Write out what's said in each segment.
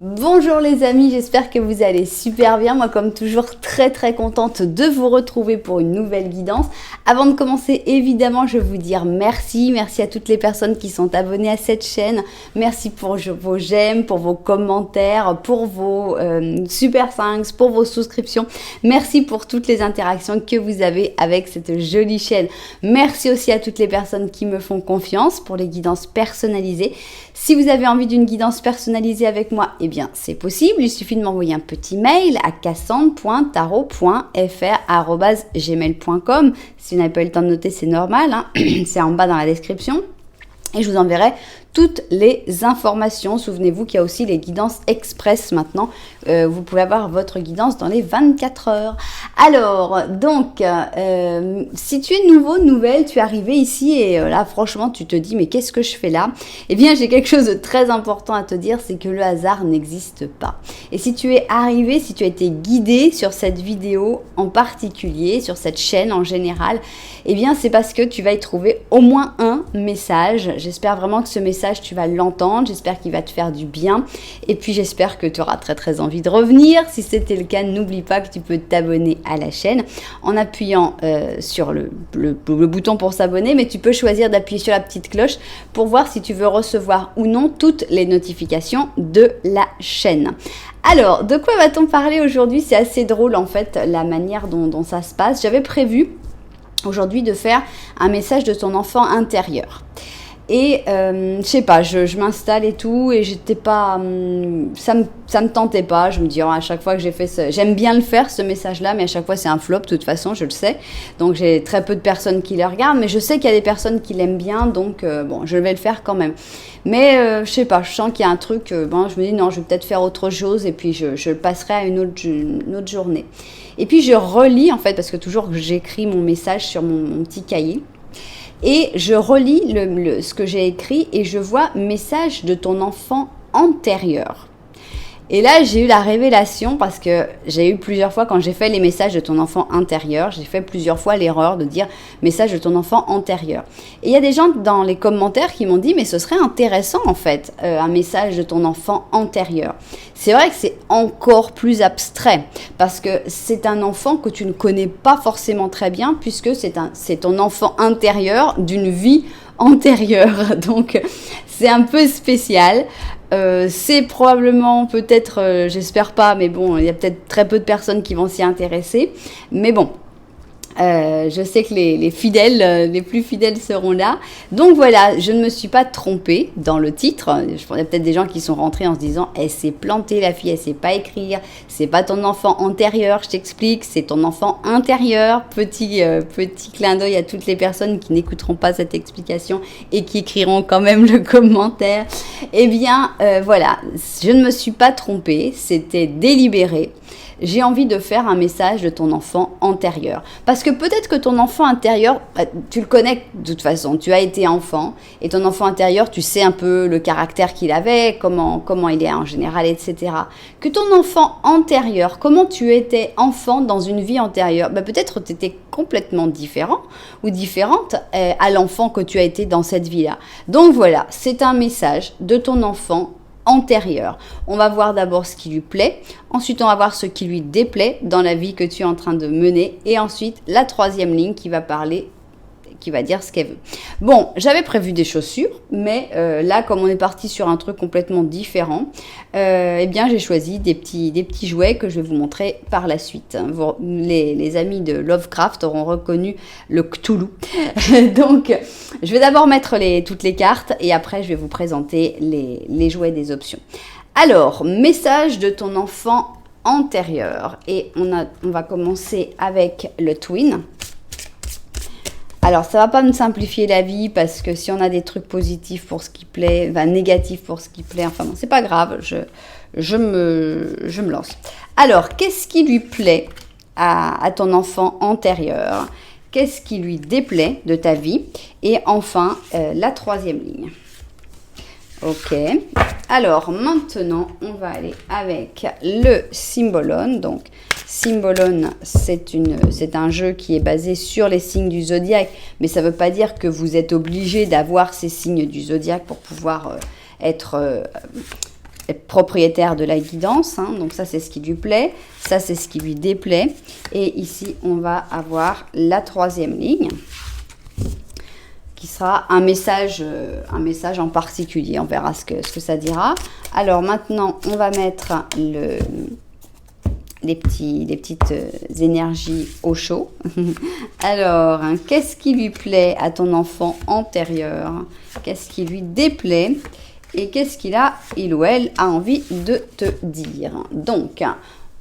Bonjour les amis, j'espère que vous allez super bien. Moi comme toujours très contente de vous retrouver pour une nouvelle guidance. Avant de commencer évidemment je vais vous dire merci à toutes les personnes qui sont abonnées à cette chaîne. Merci pour vos j'aime, pour vos commentaires, pour vos super thanks, pour vos souscriptions. Merci pour toutes les interactions que vous avez avec cette jolie chaîne. Merci aussi à toutes les personnes qui me font confiance pour les guidances personnalisées. Si vous avez envie d'une guidance personnalisée avec moi, eh bien c'est possible, il suffit de m'envoyer un petit mail à cassandre.tarot.fr@gmail.com. Si vous n'avez pas eu le temps de noter, c'est normal, hein. C'est en bas dans la description. Et je vous enverrai toutes les informations. Souvenez-vous qu'il y a aussi les guidances express maintenant. Vous pouvez avoir votre guidance dans les 24 heures. Alors, donc, si tu es nouvelle, tu es arrivé ici et là, franchement, tu te dis, mais qu'est-ce que je fais là? Eh bien, j'ai quelque chose de très important à te dire, c'est que le hasard n'existe pas. Et si tu es arrivé, si tu as été guidé sur cette vidéo en particulier, sur cette chaîne en général, eh bien, c'est parce que tu vas y trouver au moins un message. J'espère vraiment que ce message, tu vas l'entendre. J'espère qu'il va te faire du bien. Et puis, j'espère que tu auras très envie de revenir. Si c'était le cas, n'oublie pas que tu peux t'abonner à la chaîne en appuyant sur le bouton pour s'abonner. Mais tu peux choisir d'appuyer sur la petite cloche pour voir si tu veux recevoir ou non toutes les notifications de la chaîne. Alors, de quoi va-t-on parler aujourd'hui? C'est assez drôle en fait, la manière dont ça se passe. J'avais prévu aujourd'hui de faire un message de ton enfant intérieur. Et je sais pas, je m'installe et tout, et j'étais pas, ça me tentait pas. Je me dis, oh, à chaque fois que j'ai fait j'aime bien le faire ce message-là, mais à chaque fois c'est un flop, de toute façon, je le sais. Donc j'ai très peu de personnes qui le regardent, mais je sais qu'il y a des personnes qui l'aiment bien, donc bon, je vais le faire quand même. Mais je sais pas, je sens qu'il y a un truc, bon, je me dis non, je vais peut-être faire autre chose, et puis je le passerai à une autre journée. Et puis je relis en fait, parce que toujours j'écris mon message sur mon petit cahier. Et je relis ce que j'ai écrit et je vois message de ton enfant antérieur. Et là, j'ai eu la révélation parce que j'ai eu plusieurs fois, quand j'ai fait les messages de ton enfant intérieur, j'ai fait plusieurs fois l'erreur de dire message de ton enfant antérieur. Et il y a des gens dans les commentaires qui m'ont dit, mais ce serait intéressant en fait, un message de ton enfant antérieur. C'est vrai que c'est encore plus abstrait parce que c'est un enfant que tu ne connais pas forcément très bien puisque c'est ton enfant intérieur d'une vie antérieure. Donc, c'est un peu spécial. C'est probablement, peut-être, j'espère pas, mais bon, il y a peut-être très peu de personnes qui vont s'y intéresser. Mais bon, je sais que les fidèles, les plus fidèles seront là. Donc voilà, je ne me suis pas trompée dans le titre. Il y a peut-être des gens qui sont rentrés en se disant « Elle s'est plantée, la fille, elle sait pas écrire. C'est pas ton enfant antérieur, je t'explique, c'est ton enfant intérieur. » Petit clin d'œil à toutes les personnes qui n'écouteront pas cette explication et qui écriront quand même le commentaire. Eh bien, voilà, je ne me suis pas trompée, c'était délibéré. J'ai envie de faire un message de ton enfant antérieur. Parce que peut-être que ton enfant intérieur, tu le connais de toute façon, tu as été enfant, et ton enfant intérieur, tu sais un peu le caractère qu'il avait, comment il est en général, etc. Que ton enfant antérieur, comment tu étais enfant dans une vie antérieure, peut-être tu étais complètement différent ou différente à l'enfant que tu as été dans cette vie-là. Donc voilà, c'est un message de ton enfant antérieur. On va voir d'abord ce qui lui plaît, ensuite on va voir ce qui lui déplaît dans la vie que tu es en train de mener, et ensuite la troisième ligne qui va parler, qui va dire ce qu'elle veut. Bon, j'avais prévu des chaussures, mais là, comme on est parti sur un truc complètement différent, eh bien, j'ai choisi des petits jouets que je vais vous montrer par la suite. Les amis de Lovecraft auront reconnu le Cthulhu. Donc, je vais d'abord mettre toutes les cartes et après, je vais vous présenter les jouets des options. Alors, message de ton enfant antérieur. Et on va commencer avec le Twin. Alors, ça va pas me simplifier la vie parce que si on a des trucs positifs pour ce qui plaît, négatifs pour ce qui plaît, enfin bon, c'est pas grave, je me lance. Alors, qu'est-ce qui lui plaît à ton enfant antérieur? Qu'est-ce qui lui déplaît de ta vie? Et enfin, la troisième ligne. Ok. Alors, maintenant, on va aller avec le Symbolon. Donc, Symbolon, c'est un jeu qui est basé sur les signes du zodiaque, mais ça ne veut pas dire que vous êtes obligé d'avoir ces signes du zodiaque pour pouvoir être propriétaire de la guidance, hein. Donc ça c'est ce qui lui plaît, ça c'est ce qui lui déplaît. Et ici on va avoir la troisième ligne qui sera un message en particulier. On verra ce que ça dira. Alors maintenant on va mettre les petites énergies au chaud. Alors, hein, qu'est-ce qui lui plaît à ton enfant antérieur? Qu'est-ce qui lui déplaît? Et qu'est-ce il ou elle a envie de te dire? Donc,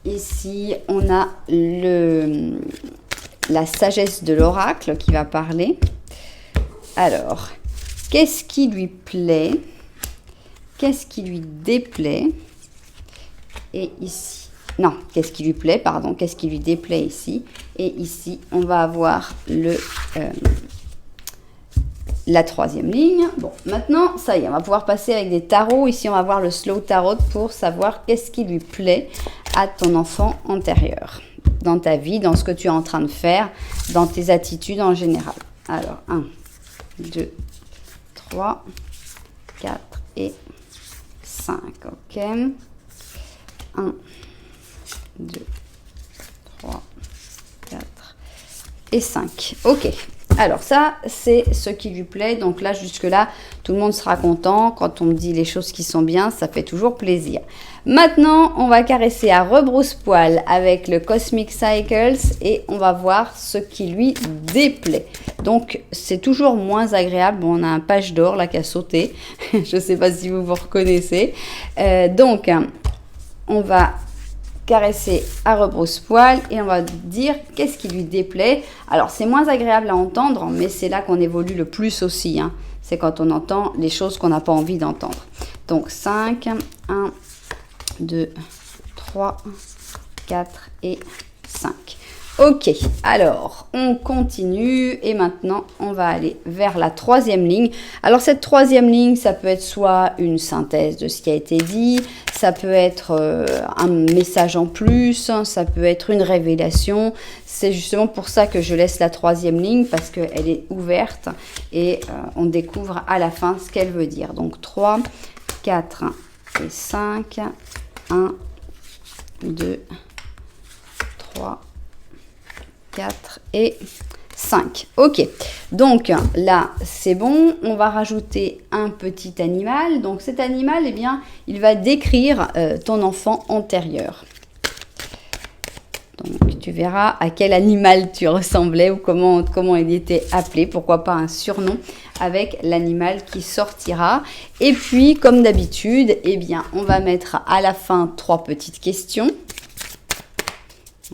ici, on a la sagesse de l'oracle qui va parler. Alors, qu'est-ce qui lui plaît? Qu'est-ce qui lui déplaît? Et ici, non, qu'est-ce qui lui plaît, pardon, qu'est-ce qui lui déplaît ici? Et ici, on va avoir la troisième ligne. Bon, maintenant, ça y est, on va pouvoir passer avec des tarots. Ici, on va voir le slow tarot pour savoir qu'est-ce qui lui plaît à ton enfant antérieur, dans ta vie, dans ce que tu es en train de faire, dans tes attitudes en général. Alors, 1, 2, 3, 4 et 5, ok. 1, 2, 3, 4 et 5. Ok. Alors ça, c'est ce qui lui plaît. Donc là, jusque-là, tout le monde sera content. Quand on me dit les choses qui sont bien, ça fait toujours plaisir. Maintenant, on va caresser à rebrousse-poil avec le Cosmic Cycles et on va voir ce qui lui déplaît. Donc, c'est toujours moins agréable. Bon, on a un page d'or là qui a sauté. Je ne sais pas si vous vous reconnaissez. Donc, on va caresser à rebrousse-poil et on va dire qu'est-ce qui lui déplaît. Alors c'est moins agréable à entendre, mais c'est là qu'on évolue le plus aussi, hein. C'est quand on entend les choses qu'on n'a pas envie d'entendre. Donc 5, 1, 2, 3, 4 et 5. Ok, alors on continue et maintenant on va aller vers la troisième ligne. Alors cette troisième ligne, ça peut être soit une synthèse de ce qui a été dit, ça peut être un message en plus, ça peut être une révélation. C'est justement pour ça que je laisse la troisième ligne parce qu'elle est ouverte et on découvre à la fin ce qu'elle veut dire. Donc 3, 4 et 5, 1, 2, 3, 4 et 5. Ok, donc là c'est bon, on va rajouter un petit animal. Donc cet animal, eh bien, il va décrire ton enfant antérieur. Donc tu verras à quel animal tu ressemblais ou comment il était appelé, pourquoi pas un surnom avec l'animal qui sortira. Et puis comme d'habitude, eh bien, on va mettre à la fin 3 petites questions.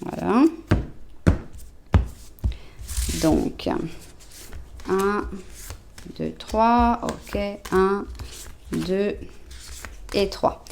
Voilà. Donc, 1, 2, 3, ok, 1, 2 et 3.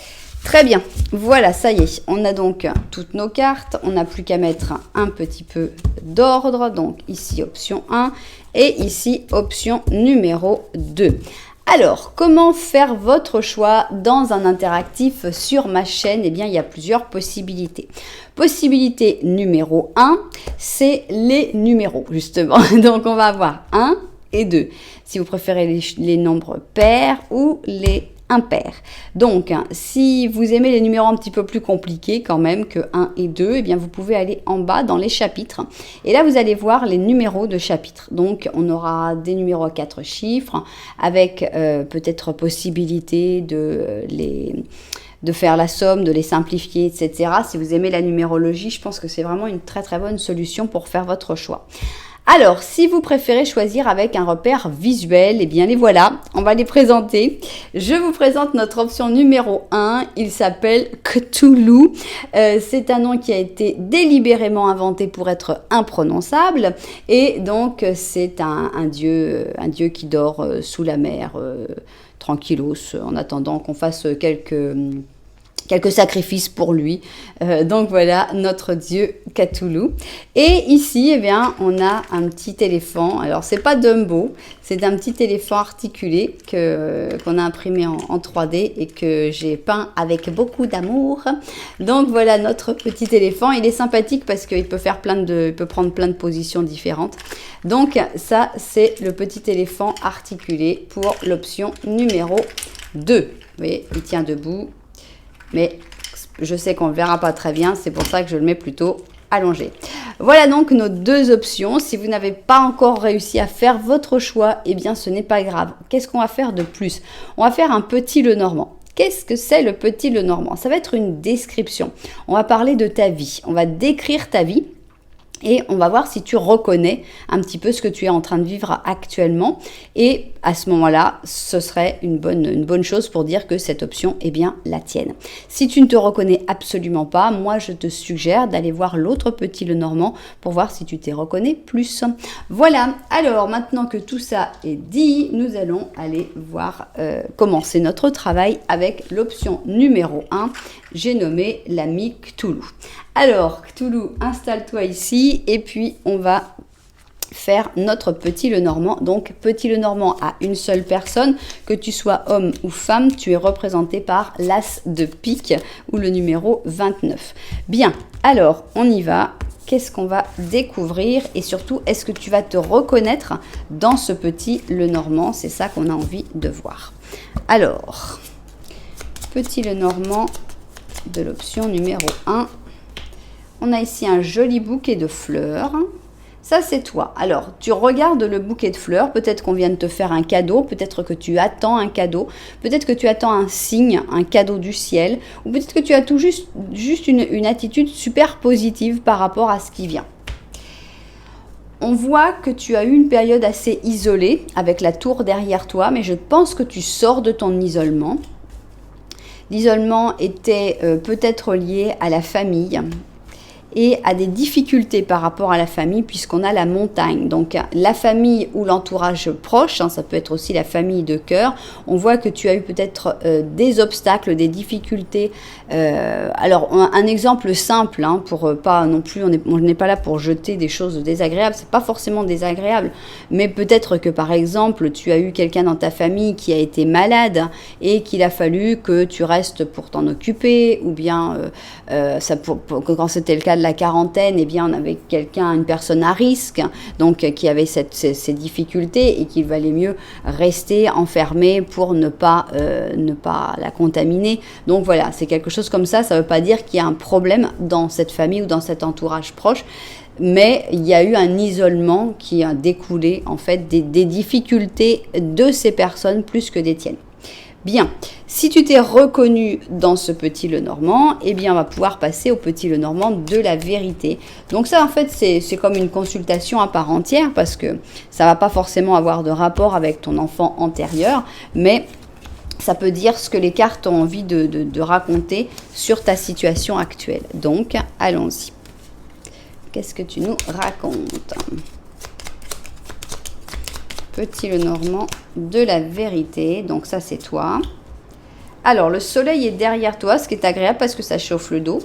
Très bien, voilà, ça y est, on a donc toutes nos cartes, on n'a plus qu'à mettre un petit peu d'ordre, donc ici option 1 et ici option numéro 2. Alors, comment faire votre choix dans un interactif sur ma chaîne? Eh bien, il y a plusieurs possibilités. Possibilité numéro 1, c'est les numéros, justement. Donc, on va avoir 1 et 2. Si vous préférez les nombres pairs ou les impairs. Donc, si vous aimez les numéros un petit peu plus compliqués quand même que 1 et 2, eh bien, vous pouvez aller en bas dans les chapitres. Et là, vous allez voir les numéros de chapitres. Donc, on aura des numéros à 4 chiffres avec peut-être possibilité de faire la somme, de les simplifier, etc. Si vous aimez la numérologie, je pense que c'est vraiment une très très bonne solution pour faire votre choix. Alors, si vous préférez choisir avec un repère visuel, eh bien les voilà, on va les présenter. Je vous présente notre option numéro 1, il s'appelle Cthulhu. C'est un nom qui a été délibérément inventé pour être imprononçable et donc c'est un dieu qui dort sous la mer, tranquillos, en attendant qu'on fasse quelques sacrifices pour lui. Donc voilà notre dieu Cthulhu. Et ici, eh bien, on a un petit éléphant. Alors, c'est pas Dumbo, c'est un petit éléphant articulé qu'on a imprimé en 3D et que j'ai peint avec beaucoup d'amour. Donc voilà notre petit éléphant. Il est sympathique parce qu'il peut il peut prendre plein de positions différentes. Donc ça, c'est le petit éléphant articulé pour l'option numéro 2. Vous voyez, il tient debout. mais je sais qu'on ne le verra pas très bien, c'est pour ça que je le mets plutôt allongé. Voilà donc nos deux options. Si vous n'avez pas encore réussi à faire votre choix, eh bien ce n'est pas grave. Qu'est-ce qu'on va faire de plus? On va faire un petit Lenormand. Qu'est-ce que c'est le petit Lenormand? Ça va être une description. On va parler de ta vie. On va décrire ta vie. Et on va voir si tu reconnais un petit peu ce que tu es en train de vivre actuellement. Et à ce moment-là, ce serait une bonne chose pour dire que cette option est bien la tienne. Si tu ne te reconnais absolument pas, moi je te suggère d'aller voir l'autre petit Lenormand pour voir si tu t'y reconnais plus. Voilà, alors maintenant que tout ça est dit, nous allons aller voir commencer notre travail avec l'option numéro 1. J'ai nommé l'ami Cthulhu. Alors, Cthulhu, installe-toi ici et puis on va faire notre petit Lenormand. Donc, petit Lenormand à une seule personne, que tu sois homme ou femme, tu es représenté par l'as de pique ou le numéro 29. Bien, alors on y va. Qu'est-ce qu'on va découvrir et surtout, est-ce que tu vas te reconnaître dans ce petit Lenormand? C'est ça qu'on a envie de voir. Alors, petit Lenormand de l'option numéro 1. On a ici un joli bouquet de fleurs. Ça, c'est toi. Alors, tu regardes le bouquet de fleurs. Peut-être qu'on vient de te faire un cadeau. Peut-être que tu attends un cadeau. Peut-être que tu attends un signe, un cadeau du ciel. Ou peut-être que tu as tout juste une attitude super positive par rapport à ce qui vient. On voit que tu as eu une période assez isolée avec la tour derrière toi. Mais je pense que tu sors de ton isolement. L'isolement était peut-être lié à la famille et à des difficultés par rapport à la famille puisqu'on a la montagne. Donc la famille ou l'entourage proche, ça peut être aussi la famille de cœur, on voit que tu as eu peut-être des obstacles, des difficultés. Alors un exemple simple, pour pas non plus, on n'est pas là pour jeter des choses désagréables, c'est pas forcément désagréable, mais peut-être que par exemple tu as eu quelqu'un dans ta famille qui a été malade et qu'il a fallu que tu restes pour t'en occuper, ou bien quand c'était le cas de la quarantaine, eh bien on avait une personne à risque, donc qui avait ces difficultés et qu'il valait mieux rester enfermé pour ne pas la contaminer. Donc voilà, c'est quelque chose comme ça. Ça ne veut pas dire qu'il y a un problème dans cette famille ou dans cet entourage proche, mais il y a eu un isolement qui a découlé en fait des difficultés de ces personnes plus que des tiennes. Bien, si tu t'es reconnu dans ce petit Lenormand, eh bien on va pouvoir passer au petit Lenormand de la vérité. Donc ça en fait c'est comme une consultation à part entière parce que ça va pas forcément avoir de rapport avec ton enfant antérieur, mais ça peut dire ce que les cartes ont envie de raconter sur ta situation actuelle. Donc allons-y. Qu'est-ce que tu nous racontes ? Petit Lenormand de la vérité, donc ça c'est toi. Alors le soleil est derrière toi, ce qui est agréable parce que ça chauffe le dos.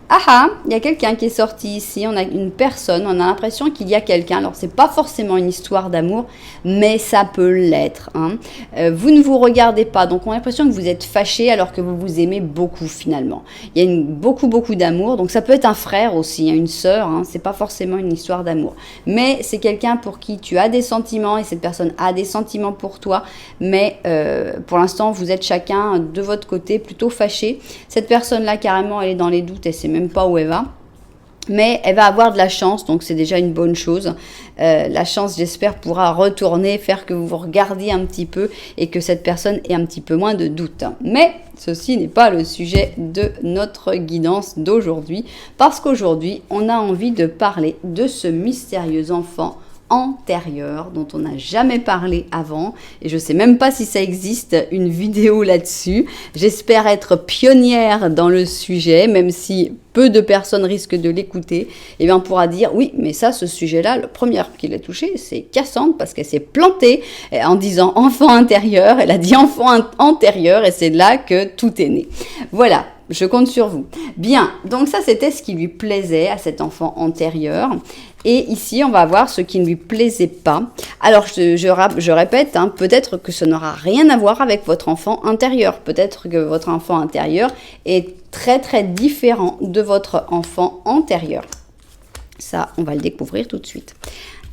Ah ah, il y a quelqu'un qui est sorti ici, on a une personne, on a l'impression qu'il y a quelqu'un. Alors c'est pas forcément une histoire d'amour, mais ça peut l'être. Vous ne vous regardez pas, donc on a l'impression que vous êtes fâché alors que vous vous aimez beaucoup finalement. Il y a beaucoup d'amour, donc ça peut être un frère aussi, une sœur, c'est pas forcément une histoire d'amour. Mais c'est quelqu'un pour qui tu as des sentiments et cette personne a des sentiments pour toi, mais pour l'instant vous êtes chacun de votre côté plutôt fâché. Cette personne-là carrément elle est dans les doutes et c'est même pas où elle va, mais elle va avoir de la chance, donc c'est déjà une bonne chose. La chance, j'espère, pourra retourner, faire que vous vous regardiez un petit peu et que cette personne ait un petit peu moins de doute. Mais ceci n'est pas le sujet de notre guidance d'aujourd'hui, parce qu'aujourd'hui, on a envie de parler de ce mystérieux enfant antérieure dont on n'a jamais parlé avant et je sais même pas si ça existe une vidéo là-dessus. J'espère être pionnière dans le sujet, même si peu de personnes risquent de l'écouter. Et bien on pourra dire oui, mais ça, ce sujet-là, le premier qui l'a touché, c'est Cassandre parce qu'elle s'est plantée en disant enfant intérieur. Elle a dit enfant antérieur et c'est là que tout est né. Voilà. Je compte sur vous. Bien, donc ça c'était ce qui lui plaisait à cet enfant antérieur. Et ici, on va voir ce qui ne lui plaisait pas. Alors, je répète, peut-être que ça n'aura rien à voir avec votre enfant intérieur. Peut-être que votre enfant intérieur est très différent de votre enfant antérieur. Ça, on va le découvrir tout de suite.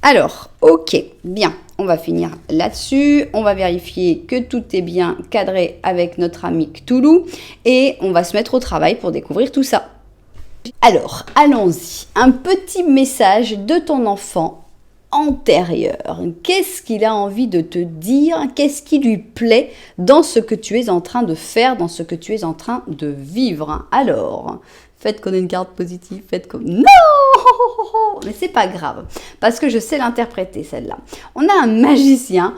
Alors, ok, bien, on va finir là-dessus. On va vérifier que tout est bien cadré avec notre ami Cthulhu et on va se mettre au travail pour découvrir tout ça. Alors, allons-y. Un petit message de ton enfant antérieur. Qu'est-ce qu'il a envie de te dire? Qu'est-ce qui lui plaît dans ce que tu es en train de faire, dans ce que tu es en train de vivre? Alors, faites qu'on ait une carte positive, faites comme... Non! Mais c'est pas grave, parce que je sais l'interpréter, celle-là. On a un magicien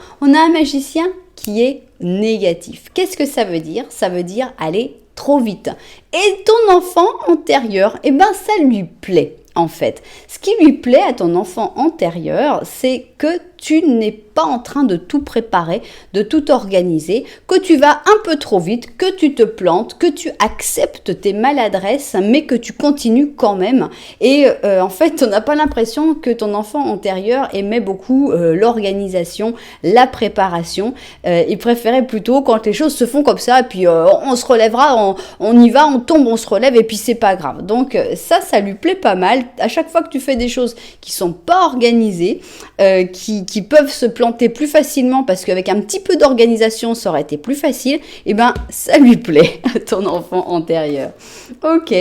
qui est négatif. Qu'est-ce que ça veut dire? Ça veut dire aller trop vite. Et ton enfant antérieur, eh ben ça lui plaît. En fait, ce qui lui plaît à ton enfant antérieur, c'est que tu n'es pas en train de tout préparer, de tout organiser, que tu vas un peu trop vite, que tu te plantes, que tu acceptes tes maladresses, mais que tu continues quand même. Et en fait, on n'a pas l'impression que ton enfant antérieur aimait beaucoup l'organisation, la préparation. Il préférait plutôt quand les choses se font comme ça, et puis on se relèvera, on y va, on tombe, on se relève, et puis c'est pas grave. Donc ça lui plaît pas mal. À chaque fois que tu fais des choses qui sont pas organisées, qui peuvent se planter plus facilement parce qu'avec un petit peu d'organisation, ça aurait été plus facile, et ben ça lui plaît à ton enfant antérieur. Ok.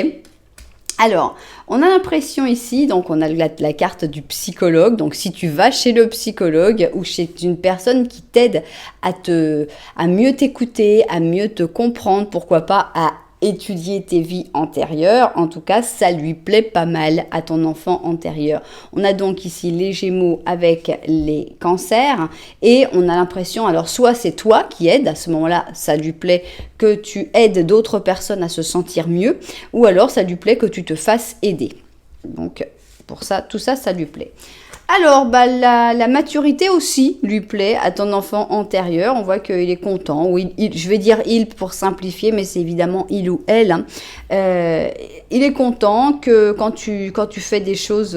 Alors, on a l'impression ici, donc on a la carte du psychologue, donc si tu vas chez le psychologue ou chez une personne qui t'aide à mieux t'écouter, à mieux te comprendre, pourquoi pas à étudier tes vies antérieures, en tout cas ça lui plaît pas mal à ton enfant antérieur. On a donc ici les Gémeaux avec les Cancers et on a l'impression, alors soit c'est toi qui aides, à ce moment-là ça lui plaît que tu aides d'autres personnes à se sentir mieux, ou alors ça lui plaît que tu te fasses aider. Donc pour ça, tout ça, ça lui plaît. Alors, la maturité aussi lui plaît à ton enfant antérieur. On voit qu'il est content. Ou je vais dire il pour simplifier, mais c'est évidemment il ou elle. Hein. Il est content que quand tu fais des choses,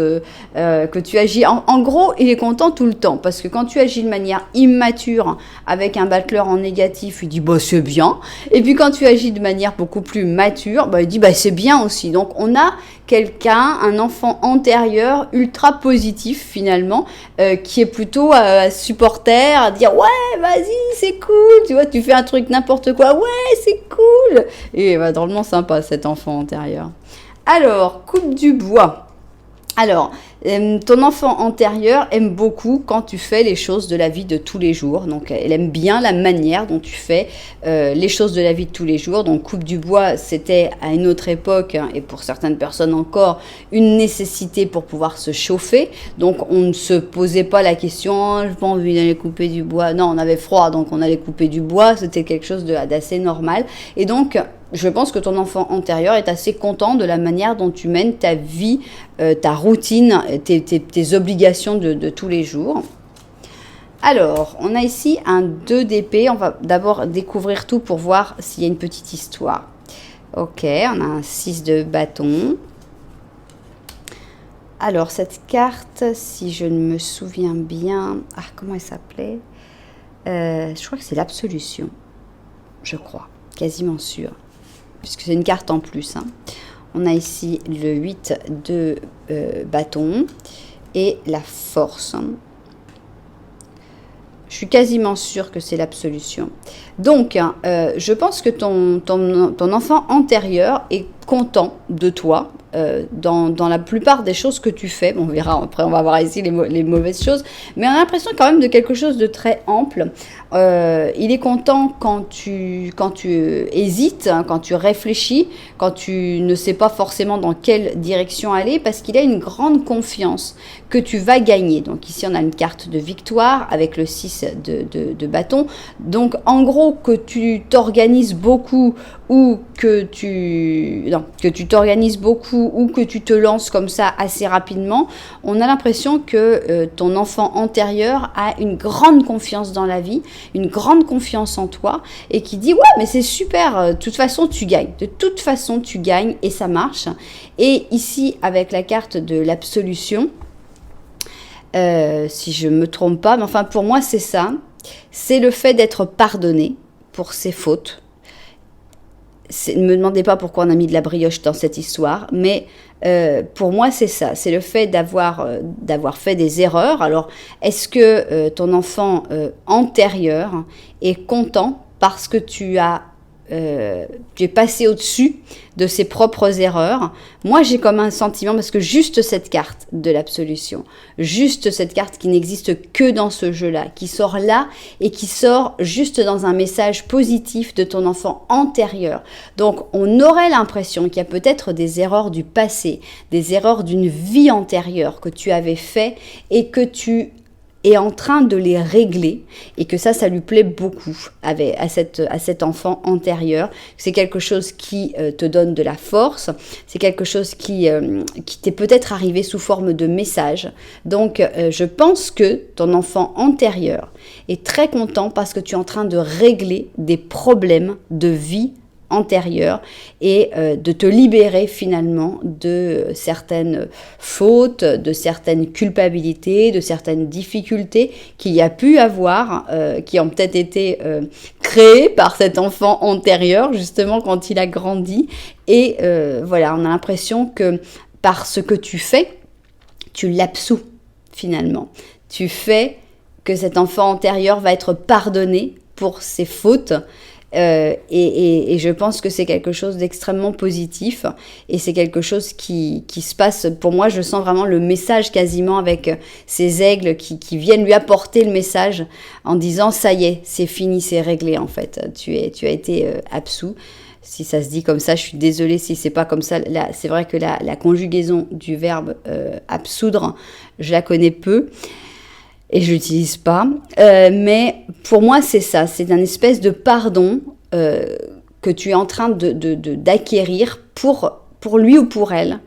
que tu agis. En gros, il est content tout le temps. Parce que quand tu agis de manière immature avec un battleur en négatif, il dit bah c'est bien. Et puis quand tu agis de manière beaucoup plus mature, bah, il dit bah c'est bien aussi. Donc on a quelqu'un, un enfant antérieur ultra positif finalement, qui est plutôt supporter, à dire ouais vas-y c'est cool, tu vois, tu fais un truc n'importe quoi, ouais c'est cool, et drôlement sympa cet enfant antérieur. Alors, coupe du bois. Alors, ton enfant antérieur aime beaucoup quand tu fais les choses de la vie de tous les jours. Donc, elle aime bien la manière dont tu fais les choses de la vie de tous les jours. Donc, coupe du bois, c'était à une autre époque, hein, et pour certaines personnes encore, une nécessité pour pouvoir se chauffer. Donc, on ne se posait pas la question, oh, j'ai pas envie d'aller couper du bois. Non, on avait froid, donc on allait couper du bois. C'était quelque chose d'assez normal. Et donc, je pense que ton enfant antérieur est assez content de la manière dont tu mènes ta vie, ta routine, tes obligations de tous les jours. Alors, on a ici un 2 d'épée. On va d'abord découvrir tout pour voir s'il y a une petite histoire. Ok, on a un 6 de bâton. Alors, cette carte, si je ne me souviens bien... Ah, comment elle s'appelait? Je crois que c'est l'absolution. Je crois, quasiment sûr. Puisque c'est une carte en plus. Hein. On a ici le 8 de bâton et la force. Je suis quasiment sûre que c'est l'absolution. Donc, je pense que ton enfant antérieur est content de toi dans la plupart des choses que tu fais. Bon, on verra, après on va voir ici les mauvaises choses. Mais on a l'impression quand même de quelque chose de très ample. Il est content quand tu hésites, hein, quand tu réfléchis, quand tu ne sais pas forcément dans quelle direction aller, parce qu'il a une grande confiance que tu vas gagner. Donc ici, on a une carte de victoire avec le 6 de bâton. Donc, en gros, que tu t'organises beaucoup ou que tu t'organises beaucoup ou que tu te lances comme ça assez rapidement, on a l'impression que ton enfant antérieur a une grande confiance dans la vie, une grande confiance en toi et qui dit ouais mais c'est super, de toute façon tu gagnes, et ça marche. Et ici avec la carte de l'absolution, si je me trompe pas, mais enfin pour moi c'est ça, c'est le fait d'être pardonné pour ses fautes. Ne me demandez pas pourquoi on a mis de la brioche dans cette histoire, mais pour moi c'est ça, c'est le fait d'avoir fait des erreurs. Alors est-ce que ton enfant antérieur est content parce que tu es passé au-dessus de ses propres erreurs? Moi, j'ai comme un sentiment, parce que juste cette carte de l'absolution, juste cette carte qui n'existe que dans ce jeu-là, qui sort là et qui sort juste dans un message positif de ton enfant antérieur. Donc, on aurait l'impression qu'il y a peut-être des erreurs du passé, des erreurs d'une vie antérieure que tu avais fait et que tu est en train de les régler, et que ça lui plaît beaucoup à cet enfant antérieur. C'est quelque chose qui te donne de la force, c'est quelque chose qui t'est peut-être arrivé sous forme de message. Donc je pense que ton enfant antérieur est très content parce que tu es en train de régler des problèmes de vie antérieure et de te libérer finalement de certaines fautes, de certaines culpabilités, de certaines difficultés qu'il y a pu avoir, qui ont peut-être été créées par cet enfant antérieur justement quand il a grandi. Et voilà, on a l'impression que par ce que tu fais, tu l'absous finalement. Tu fais que cet enfant antérieur va être pardonné pour ses fautes. Et je pense que c'est quelque chose d'extrêmement positif, et c'est quelque chose qui se passe. Pour moi, je sens vraiment le message quasiment avec ces aigles qui viennent lui apporter le message en disant ça y est, c'est fini, c'est réglé en fait, tu as été absous. Si ça se dit comme ça, je suis désolée si c'est pas comme ça. Là, c'est vrai que la conjugaison du verbe absoudre, je la connais peu. Et je l'utilise pas, mais pour moi c'est ça, c'est un espèce de pardon que tu es en train d'acquérir pour lui ou pour elle,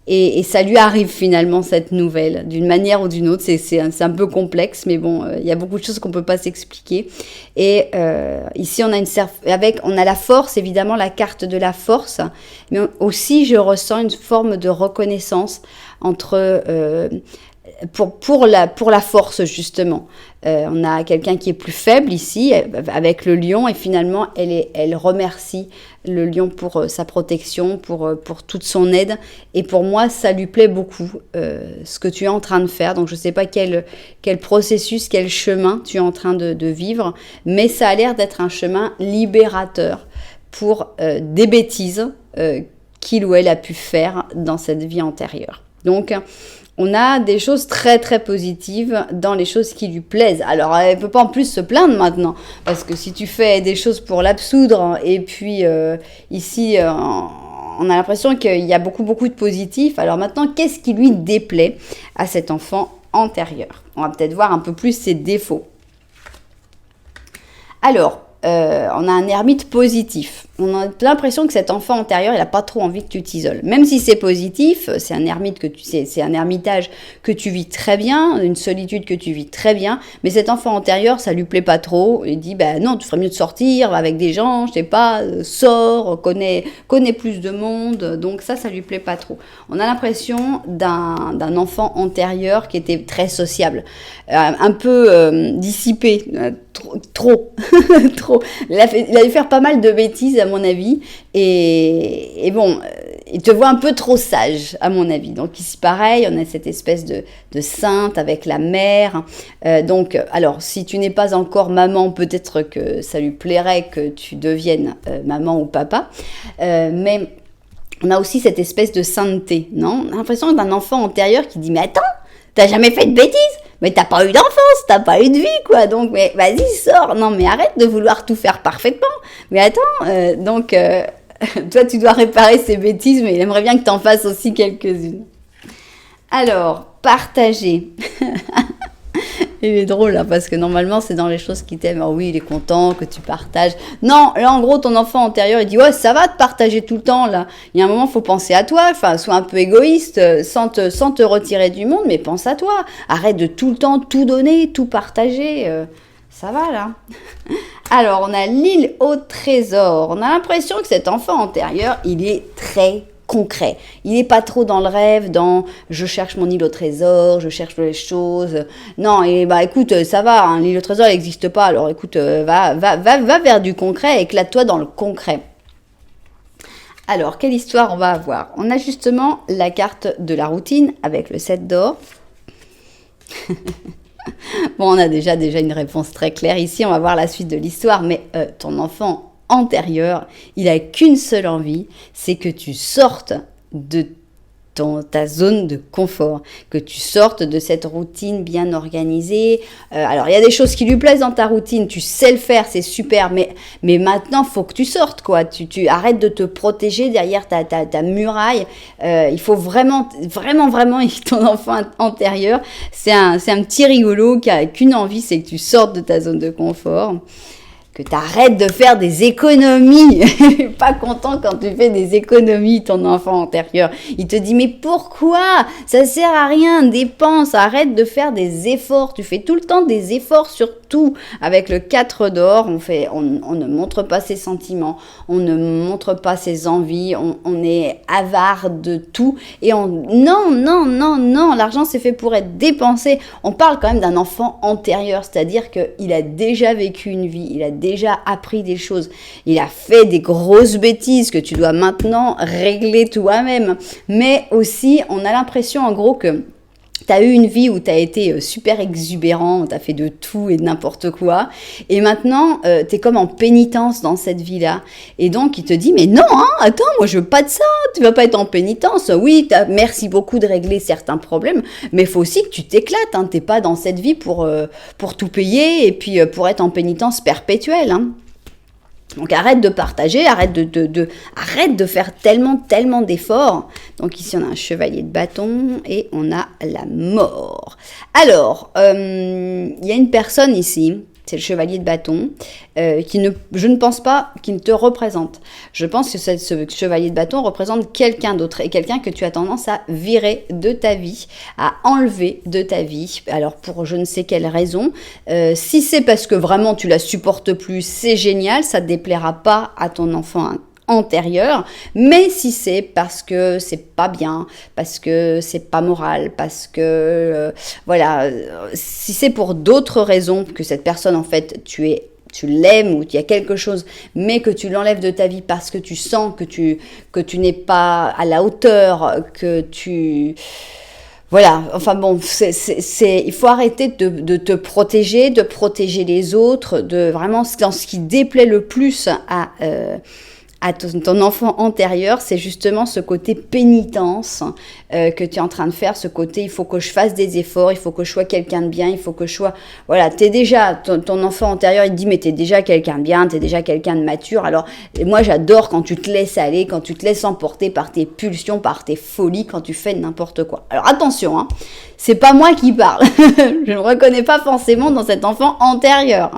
et ça lui arrive finalement cette nouvelle, d'une manière ou d'une autre. C'est un peu complexe, mais bon, il y a beaucoup de choses qu'on peut pas s'expliquer. Et ici on a la force, évidemment la carte de la force, mais aussi je ressens une forme de reconnaissance entre pour la force justement. On a quelqu'un qui est plus faible ici avec le lion, et finalement elle remercie le lion pour sa protection, pour toute son aide, et pour moi ça lui plaît beaucoup ce que tu es en train de faire. Donc je ne sais pas quel processus, quel chemin tu es en train de vivre, mais ça a l'air d'être un chemin libérateur pour des bêtises qu'il ou elle a pu faire dans cette vie antérieure. Donc on a des choses très très positives dans les choses qui lui plaisent. Alors elle ne peut pas en plus se plaindre maintenant, parce que si tu fais des choses pour l'absoudre, et puis ici on a l'impression qu'il y a beaucoup de positifs. Alors maintenant, qu'est-ce qui lui déplaît à cet enfant antérieur? On va peut-être voir un peu plus ses défauts. Alors, on a un ermite positif. On a l'impression que cet enfant antérieur, il n'a pas trop envie que tu t'isoles. Même si c'est positif, c'est un ermite c'est un ermitage que tu vis très bien, une solitude que tu vis très bien, mais cet enfant antérieur, ça lui plaît pas trop. Il dit, non, tu ferais mieux de sortir, va avec des gens, je sais pas, sors, connais plus de monde. Donc ça lui plaît pas trop. On a l'impression d'un enfant antérieur qui était très sociable, un peu dissipé, trop. Il a dû faire pas mal de bêtises, à mon avis, et bon, il te voit un peu trop sage, à mon avis. Donc ici pareil, on a cette espèce de sainte avec la mère. Donc alors, si tu n'es pas encore maman, peut-être que ça lui plairait que tu deviennes maman ou papa, mais on a aussi cette espèce de sainteté, non? On a l'impression d'un enfant antérieur qui dit, mais attends, t'as jamais fait de bêtises? Mais t'as pas eu d'enfance, t'as pas eu de vie, quoi. Donc, mais vas-y, sors. Non, mais arrête de vouloir tout faire parfaitement. Mais attends, toi, tu dois réparer ces bêtises, mais il aimerait bien que t'en fasses aussi quelques-unes. Alors, partager. Il est drôle, là, parce que normalement, c'est dans les choses qui t'aiment. Oh oui, il est content que tu partages. Non, là, en gros, ton enfant antérieur, il dit, ouais, ça va de partager tout le temps, là. Il y a un moment, il faut penser à toi. Enfin, sois un peu égoïste, sans te retirer du monde, mais pense à toi. Arrête de tout le temps tout donner, tout partager. Ça va, là. Alors, on a l'île au trésor. On a l'impression que cet enfant antérieur, il est très concret. Il n'est pas trop dans le rêve, dans je cherche mon île au trésor, je cherche les choses. Non, et écoute, ça va, hein, l'île au trésor elle n'existe pas. Alors écoute, va vers du concret, éclate-toi dans le concret. Alors, quelle histoire on va avoir? On a justement la carte de la routine avec le 7 d'or. Bon, on a déjà une réponse très claire ici. On va voir la suite de l'histoire. Mais ton enfant antérieur, il a qu'une seule envie, c'est que tu sortes de ta zone de confort, que tu sortes de cette routine bien organisée. Alors, il y a des choses qui lui plaisent dans ta routine, tu sais le faire, c'est super, mais maintenant, il faut que tu sortes, quoi. Tu arrêtes de te protéger derrière ta muraille. Il faut vraiment, ton enfant antérieur, c'est un petit rigolo qui a qu'une envie, c'est que tu sortes de ta zone de confort. Que tu arrêtes de faire des économies. Il n'est pas content quand tu fais des économies, ton enfant antérieur. Il te dit, mais pourquoi? Ça sert à rien, dépense, arrête de faire des efforts. Tu fais tout le temps des efforts sur tout. Avec le 4 d'or, on ne montre pas ses sentiments, on ne montre pas ses envies, on est avare de tout. Et non, l'argent c'est fait pour être dépensé. On parle quand même d'un enfant antérieur, c'est-à-dire qu'il a déjà vécu une vie, il a déjà appris des choses, il a fait des grosses bêtises que tu dois maintenant régler toi-même. Mais aussi, on a l'impression en gros que tu as eu une vie où tu as été super exubérant, tu as fait de tout et de n'importe quoi. Et maintenant, tu es comme en pénitence dans cette vie-là. Et donc, il te dit, mais non, attends, moi je veux pas de ça, tu vas pas être en pénitence. Oui, merci beaucoup de régler certains problèmes, mais il faut aussi que tu t'éclates. Tu n'es pas dans cette vie pour tout payer et puis pour être en pénitence perpétuelle. Donc arrête de partager, arrête de faire tellement d'efforts. Donc ici on a un chevalier de bâton et on a la mort. Alors, il y a une personne ici, c'est le chevalier de bâton, je ne pense pas qu'il te représente. Je pense que ce chevalier de bâton représente quelqu'un d'autre et quelqu'un que tu as tendance à virer de ta vie, à enlever de ta vie. Alors pour je ne sais quelle raison, si c'est parce que vraiment tu la supportes plus, c'est génial, ça ne déplaira pas à ton enfant antérieur, mais si c'est parce que c'est pas bien, parce que c'est pas moral, parce que si c'est pour d'autres raisons que cette personne en fait tu l'aimes ou il y a quelque chose, mais que tu l'enlèves de ta vie parce que tu sens que tu n'es pas à la hauteur, que tu... Voilà, enfin bon, il faut arrêter de te protéger, de protéger les autres, de vraiment, dans ce qui déplaît le plus à ton enfant antérieur, c'est justement ce côté pénitence que tu es en train de faire, ce côté il faut que je fasse des efforts, il faut que je sois quelqu'un de bien, il faut que je sois... Voilà, t'es déjà, ton enfant antérieur, il te dit mais t'es déjà quelqu'un de bien, t'es déjà quelqu'un de mature. Alors moi j'adore quand tu te laisses aller, quand tu te laisses emporter par tes pulsions, par tes folies, quand tu fais n'importe quoi. Alors attention, c'est pas moi qui parle, je ne me reconnais pas forcément dans cet enfant antérieur,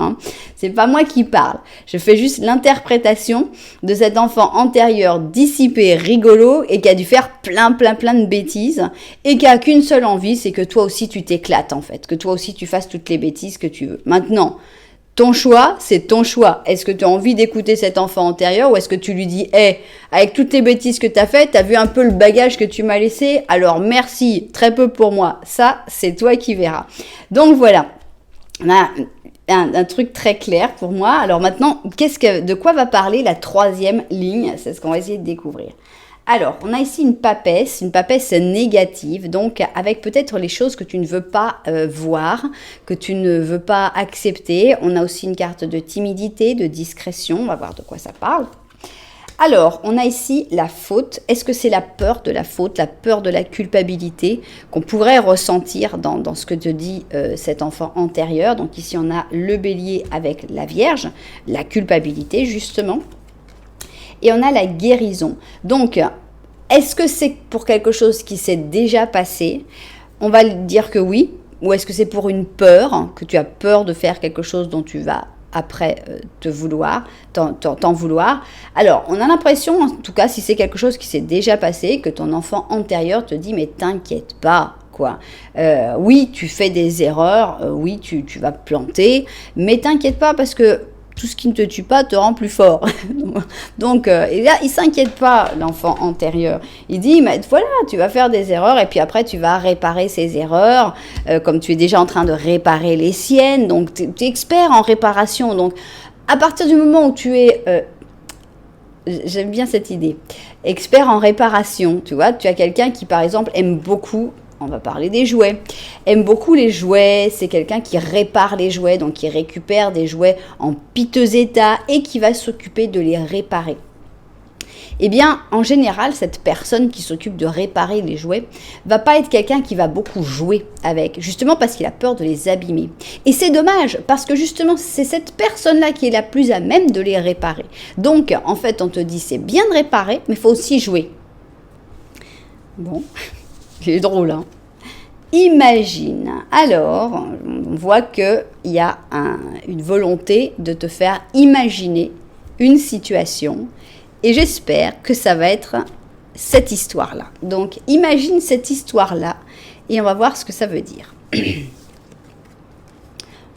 c'est pas moi qui parle, je fais juste l'interprétation de cet enfant antérieur dissipé, rigolo et qui a dû faire plein de bêtises et qui a qu'une seule envie, c'est que toi aussi tu t'éclates en fait, que toi aussi tu fasses toutes les bêtises que tu veux. Maintenant, ton choix, c'est ton choix. Est-ce que tu as envie d'écouter cet enfant antérieur ou est-ce que tu lui dis, avec toutes les bêtises que tu as faites, tu as vu un peu le bagage que tu m'as laissé, alors merci, très peu pour moi. Ça, c'est toi qui verras. Donc voilà, on a un truc très clair pour moi. Alors maintenant, de quoi va parler la troisième ligne? C'est ce qu'on va essayer de découvrir. Alors, on a ici une papesse négative, donc avec peut-être les choses que tu ne veux pas voir, que tu ne veux pas accepter. On a aussi une carte de timidité, de discrétion, on va voir de quoi ça parle. Alors, on a ici la faute. Est-ce que c'est la peur de la faute, la peur de la culpabilité qu'on pourrait ressentir dans ce que te dit cet enfant antérieur? Donc ici, on a le bélier avec la Vierge, la culpabilité justement. Et on a la guérison. Donc, est-ce que c'est pour quelque chose qui s'est déjà passé? On va dire que oui. Ou est-ce que c'est pour une peur, que tu as peur de faire quelque chose dont tu vas après t'en vouloir? Alors, on a l'impression, en tout cas, si c'est quelque chose qui s'est déjà passé, que ton enfant antérieur te dit « mais t'inquiète pas ». Oui, tu fais des erreurs, oui, tu vas planter, mais t'inquiète pas parce que tout ce qui ne te tue pas te rend plus fort. Donc, et là, il s'inquiète pas, l'enfant antérieur. Il dit, mais voilà, tu vas faire des erreurs et puis après, tu vas réparer ces erreurs, comme tu es déjà en train de réparer les siennes. Donc, tu es expert en réparation. Donc, à partir du moment où tu es j'aime bien cette idée. Expert en réparation, tu vois, tu as quelqu'un qui par exemple aime beaucoup, on va parler des jouets, aime beaucoup les jouets, c'est quelqu'un qui répare les jouets, donc qui récupère des jouets en piteux état et qui va s'occuper de les réparer. Eh bien, en général, cette personne qui s'occupe de réparer les jouets va pas être quelqu'un qui va beaucoup jouer avec, justement parce qu'il a peur de les abîmer. Et c'est dommage, parce que justement, c'est cette personne-là qui est la plus à même de les réparer. Donc, en fait, on te dit, c'est bien de réparer, mais il faut aussi jouer. Bon, c'est drôle, hein. Imagine, alors, on voit qu'il y a une volonté de te faire imaginer une situation. Et j'espère que ça va être cette histoire-là. Donc, imagine cette histoire-là et on va voir ce que ça veut dire.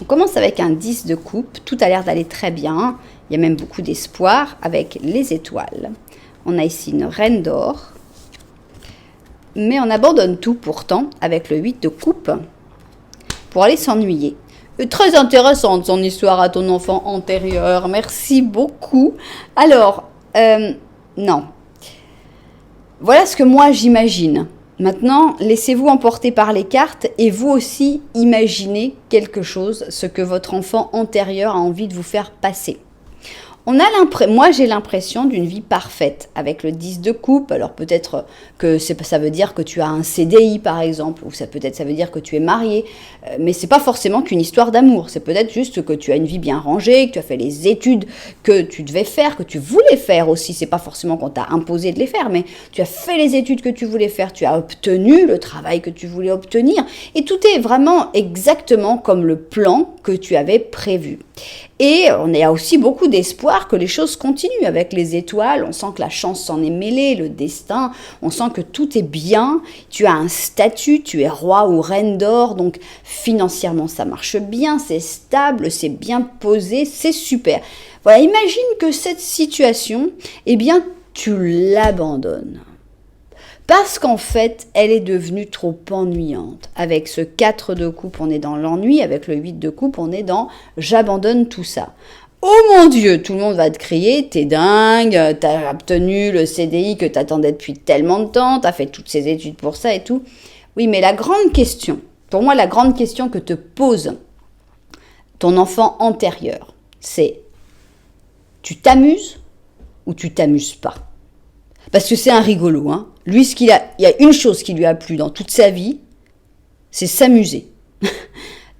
On commence avec un 10 de coupe. Tout a l'air d'aller très bien. Il y a même beaucoup d'espoir avec les étoiles. On a ici une reine d'or. Mais on abandonne tout pourtant avec le 8 de coupe pour aller s'ennuyer. Très intéressante son histoire à ton enfant antérieur. Merci beaucoup. Alors, non. Voilà ce que moi j'imagine. Maintenant, laissez-vous emporter par les cartes et vous aussi imaginez quelque chose, ce que votre enfant antérieur a envie de vous faire passer. Moi, j'ai l'impression d'une vie parfaite avec le 10 de coupe. Alors peut-être que ça veut dire que tu as un CDI par exemple, ou ça veut dire que tu es marié. Mais c'est pas forcément qu'une histoire d'amour. C'est peut-être juste que tu as une vie bien rangée, que tu as fait les études que tu devais faire, que tu voulais faire aussi. C'est pas forcément qu'on t'a imposé de les faire, mais tu as fait les études que tu voulais faire, tu as obtenu le travail que tu voulais obtenir. Et tout est vraiment exactement comme le plan que tu avais prévu. Et on a aussi beaucoup d'espoir que les choses continuent avec les étoiles. On sent que la chance s'en est mêlée, le destin. On sent que tout est bien. Tu as un statut, tu es roi ou reine d'or. Donc financièrement, ça marche bien, c'est stable, c'est bien posé, c'est super. Voilà, imagine que cette situation, eh bien, tu l'abandonnes. Parce qu'en fait, elle est devenue trop ennuyante. Avec ce 4 de coupe, on est dans l'ennui. Avec le 8 de coupe, on est dans « j'abandonne tout ça ». Oh mon Dieu, tout le monde va te crier, t'es dingue, t'as obtenu le CDI que t'attendais depuis tellement de temps, t'as fait toutes ces études pour ça et tout. Oui, mais la grande question, pour moi, la grande question que te pose ton enfant antérieur, c'est « tu t'amuses ou tu t'amuses pas ?» Parce que c'est un rigolo, hein. Lui, il y a une chose qui lui a plu dans toute sa vie, c'est s'amuser.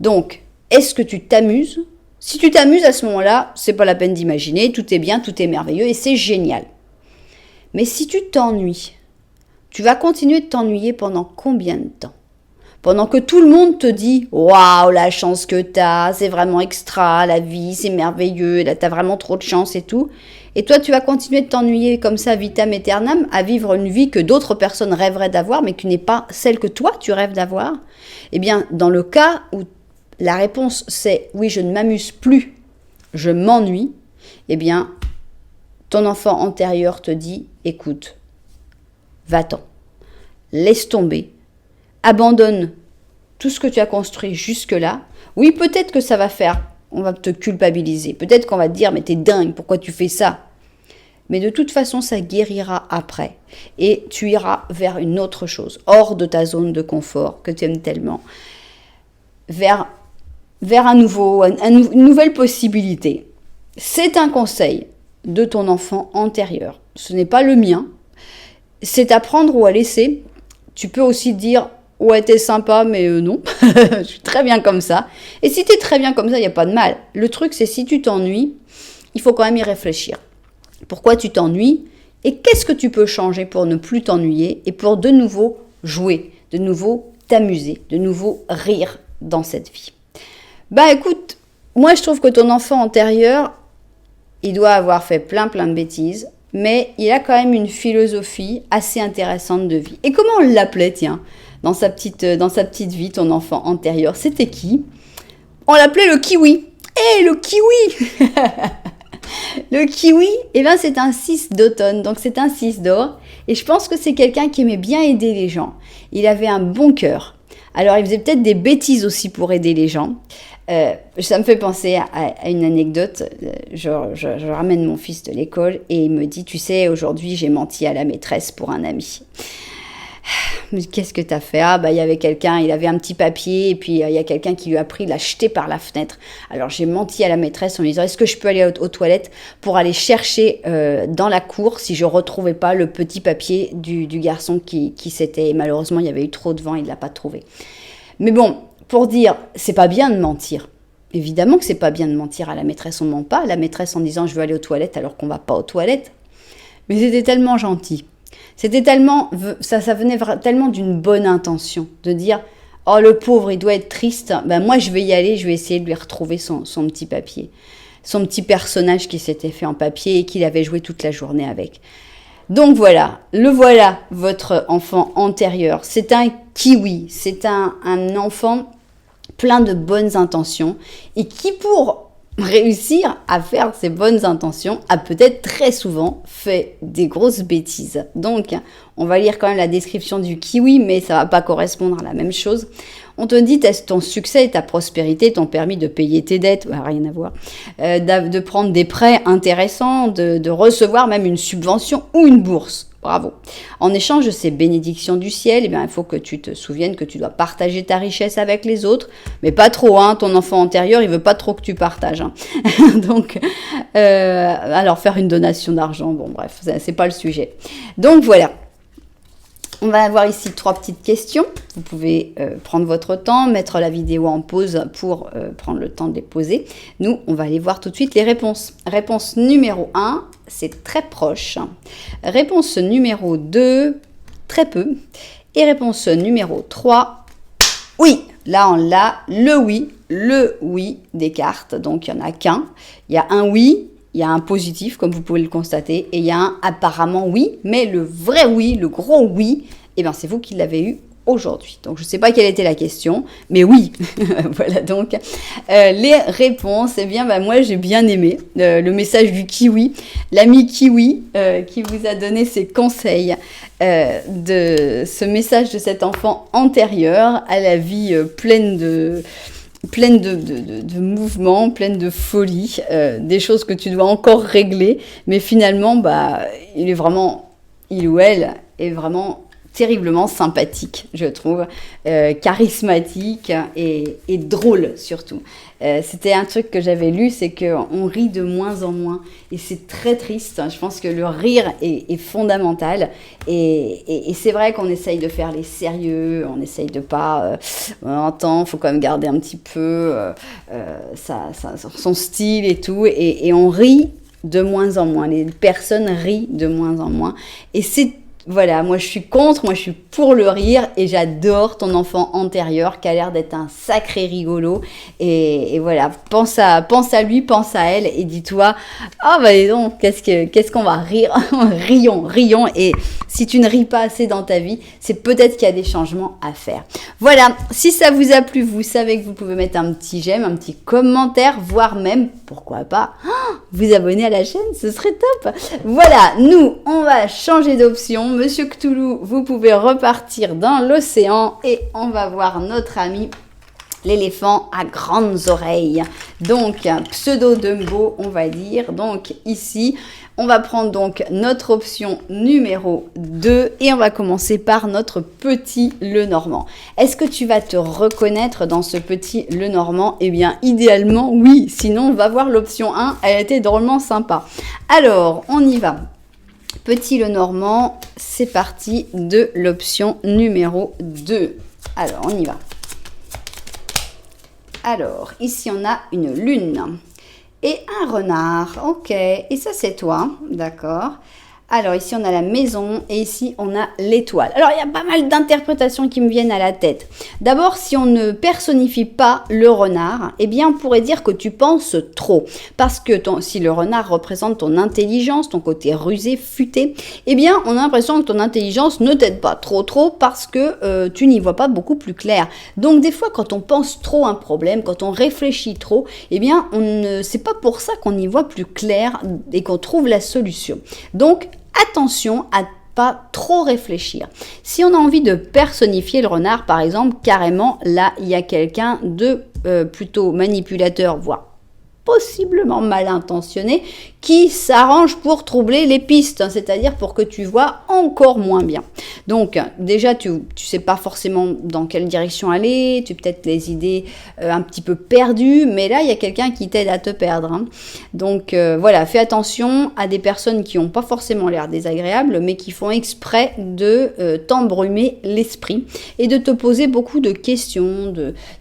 Donc, est-ce que tu t'amuses ? Si tu t'amuses à ce moment-là, c'est pas la peine d'imaginer, tout est bien, tout est merveilleux et c'est génial. Mais si tu t'ennuies, tu vas continuer de t'ennuyer pendant combien de temps ? Pendant que tout le monde te dit « Waouh, la chance que t'as, c'est vraiment extra, la vie, c'est merveilleux, là t'as vraiment trop de chance et tout ». Et toi, tu vas continuer de t'ennuyer comme ça, vitam aeternam, à vivre une vie que d'autres personnes rêveraient d'avoir, mais qui n'est pas celle que toi, tu rêves d'avoir. Eh bien, dans le cas où la réponse c'est « oui, je ne m'amuse plus, je m'ennuie », eh bien, ton enfant antérieur te dit « écoute, va-t'en, laisse tomber, abandonne tout ce que tu as construit jusque-là. Oui, peut-être que ça va faire... On va te culpabiliser. Peut-être qu'on va te dire, mais t'es dingue, pourquoi tu fais ça ? Mais de toute façon, ça guérira après. Et tu iras vers une autre chose, hors de ta zone de confort que tu aimes tellement. Vers une nouvelle possibilité. C'est un conseil de ton enfant antérieur. Ce n'est pas le mien. C'est à prendre ou à laisser. Tu peux aussi dire... Ouais, t'es sympa, mais non, je suis très bien comme ça. Et si t'es très bien comme ça, il n'y a pas de mal. Le truc, c'est si tu t'ennuies, il faut quand même y réfléchir. Pourquoi tu t'ennuies ? Et qu'est-ce que tu peux changer pour ne plus t'ennuyer et pour de nouveau jouer, de nouveau t'amuser, de nouveau rire dans cette vie ? Bah écoute, moi je trouve que ton enfant antérieur, il doit avoir fait plein de bêtises, mais il a quand même une philosophie assez intéressante de vie. Et comment on l'appelait, tiens ? Dans sa petite vie, ton enfant antérieur, c'était qui ? On l'appelait le kiwi. Le kiwi Le kiwi, c'est un 6 d'automne, donc c'est un 6 d'or. Et je pense que c'est quelqu'un qui aimait bien aider les gens. Il avait un bon cœur. Alors, il faisait peut-être des bêtises aussi pour aider les gens. Ça me fait penser à une anecdote. Je ramène mon fils de l'école et il me dit, tu sais, aujourd'hui, j'ai menti à la maîtresse pour un ami. Mais qu'est-ce que t'as fait? Ah, bah, il y avait quelqu'un, il avait un petit papier, et puis il y a quelqu'un qui lui a pris, l'a jeté par la fenêtre. Alors, j'ai menti à la maîtresse en lui disant, est-ce que je peux aller aux toilettes pour aller chercher dans la cour si je retrouvais pas le petit papier du garçon qui s'était... Et malheureusement, il y avait eu trop de vent, il l'a pas trouvé. Mais bon, pour dire, c'est pas bien de mentir. Évidemment que c'est pas bien de mentir à la maîtresse, on ment pas à la maîtresse en disant, je veux aller aux toilettes alors qu'on va pas aux toilettes. Mais c'était tellement gentil. C'était tellement, ça venait tellement d'une bonne intention, de dire, oh le pauvre, il doit être triste, ben moi je vais y aller, je vais essayer de lui retrouver son petit papier, son petit personnage qui s'était fait en papier et qu'il avait joué toute la journée avec. Donc voilà, votre enfant antérieur, c'est un kiwi, c'est un enfant plein de bonnes intentions et qui pour réussir à faire ses bonnes intentions a peut-être très souvent fait des grosses bêtises. Donc, on va lire quand même la description du kiwi, mais ça va pas correspondre à la même chose. On te dit, ton succès et ta prospérité t'ont permis de payer tes dettes, rien à voir, de prendre des prêts intéressants, de recevoir même une subvention ou une bourse. Bravo. En échange de ces bénédictions du ciel, eh bien, il faut que tu te souviennes que tu dois partager ta richesse avec les autres, mais pas trop, hein. Ton enfant antérieur, il veut pas trop que tu partages, hein. Donc, alors faire une donation d'argent, bon bref, c'est pas le sujet. Donc voilà. On va avoir ici 3 petites questions. Vous pouvez prendre votre temps, mettre la vidéo en pause pour prendre le temps de les poser. Nous, on va aller voir tout de suite les réponses. Réponse numéro 1, c'est très proche. Réponse numéro 2, très peu. Et réponse numéro 3, oui. Là, on l'a, le oui des cartes. Donc, il n'y en a qu'un. Il y a un oui. Il y a un positif, comme vous pouvez le constater, et il y a un apparemment oui, mais le vrai oui, le gros oui, eh bien c'est vous qui l'avez eu aujourd'hui. Donc je ne sais pas quelle était la question, mais oui. Voilà donc les réponses. Eh bien moi j'ai bien aimé le message du kiwi, l'ami kiwi qui vous a donné ses conseils de ce message de cet enfant antérieur à la vie pleine de mouvements, pleine de folie, des choses que tu dois encore régler, mais finalement, il ou elle est vraiment terriblement sympathique, je trouve, charismatique et drôle surtout. C'était un truc que j'avais lu, c'est qu'on rit de moins en moins et c'est très triste. Je pense que le rire est fondamental et c'est vrai qu'on essaye de faire les sérieux, on essaye de pas entendre, faut quand même garder un petit peu son style et tout et on rit de moins en moins, les personnes rient de moins en moins et c'est voilà, moi je suis contre, moi je suis pour le rire et j'adore ton enfant antérieur qui a l'air d'être un sacré rigolo et voilà, pense à lui, pense à elle et dis-toi, dis donc, qu'est-ce qu'on va rire, rions et si tu ne ris pas assez dans ta vie, c'est peut-être qu'il y a des changements à faire. Voilà, si ça vous a plu, vous savez que vous pouvez mettre un petit j'aime, un petit commentaire, voire même, pourquoi pas, vous abonner à la chaîne, ce serait top. Voilà, nous, on va changer d'option. Monsieur Cthulhu, vous pouvez repartir dans l'océan et on va voir notre ami l'éléphant à grandes oreilles. Donc, pseudo Dumbo, on va dire. Donc, ici, on va prendre donc notre option numéro 2 et on va commencer par notre petit Lenormand. Est-ce que tu vas te reconnaître dans ce petit Lenormand? Eh bien, idéalement, oui. Sinon, on va voir l'option 1. Elle était drôlement sympa. Alors, on y va. Petit Lenormand, c'est parti de l'option numéro 2. Alors, on y va. Alors, ici, on a une lune et un renard. Ok, et ça, c'est toi, d'accord. Alors, ici, on a la maison et ici, on a l'étoile. Alors, il y a pas mal d'interprétations qui me viennent à la tête. D'abord, si on ne personnifie pas le renard, eh bien, on pourrait dire que tu penses trop. Parce que si le renard représente ton intelligence, ton côté rusé, futé, eh bien, on a l'impression que ton intelligence ne t'aide pas trop parce que tu n'y vois pas beaucoup plus clair. Donc, des fois, quand on pense trop un problème, quand on réfléchit trop, eh bien, c'est pas pour ça qu'on y voit plus clair et qu'on trouve la solution. Donc, attention à pas trop réfléchir. Si on a envie de personnifier le renard, par exemple, carrément, là, il y a quelqu'un de plutôt manipulateur, voire possiblement mal intentionné, qui s'arrange pour troubler les pistes, c'est-à-dire pour que tu vois encore moins bien. Donc déjà, tu sais pas forcément dans quelle direction aller, tu as peut-être les idées un petit peu perdues, mais là, il y a quelqu'un qui t'aide à te perdre. Hein. Donc voilà, fais attention à des personnes qui n'ont pas forcément l'air désagréables, mais qui font exprès de t'embrumer l'esprit et de te poser beaucoup de questions,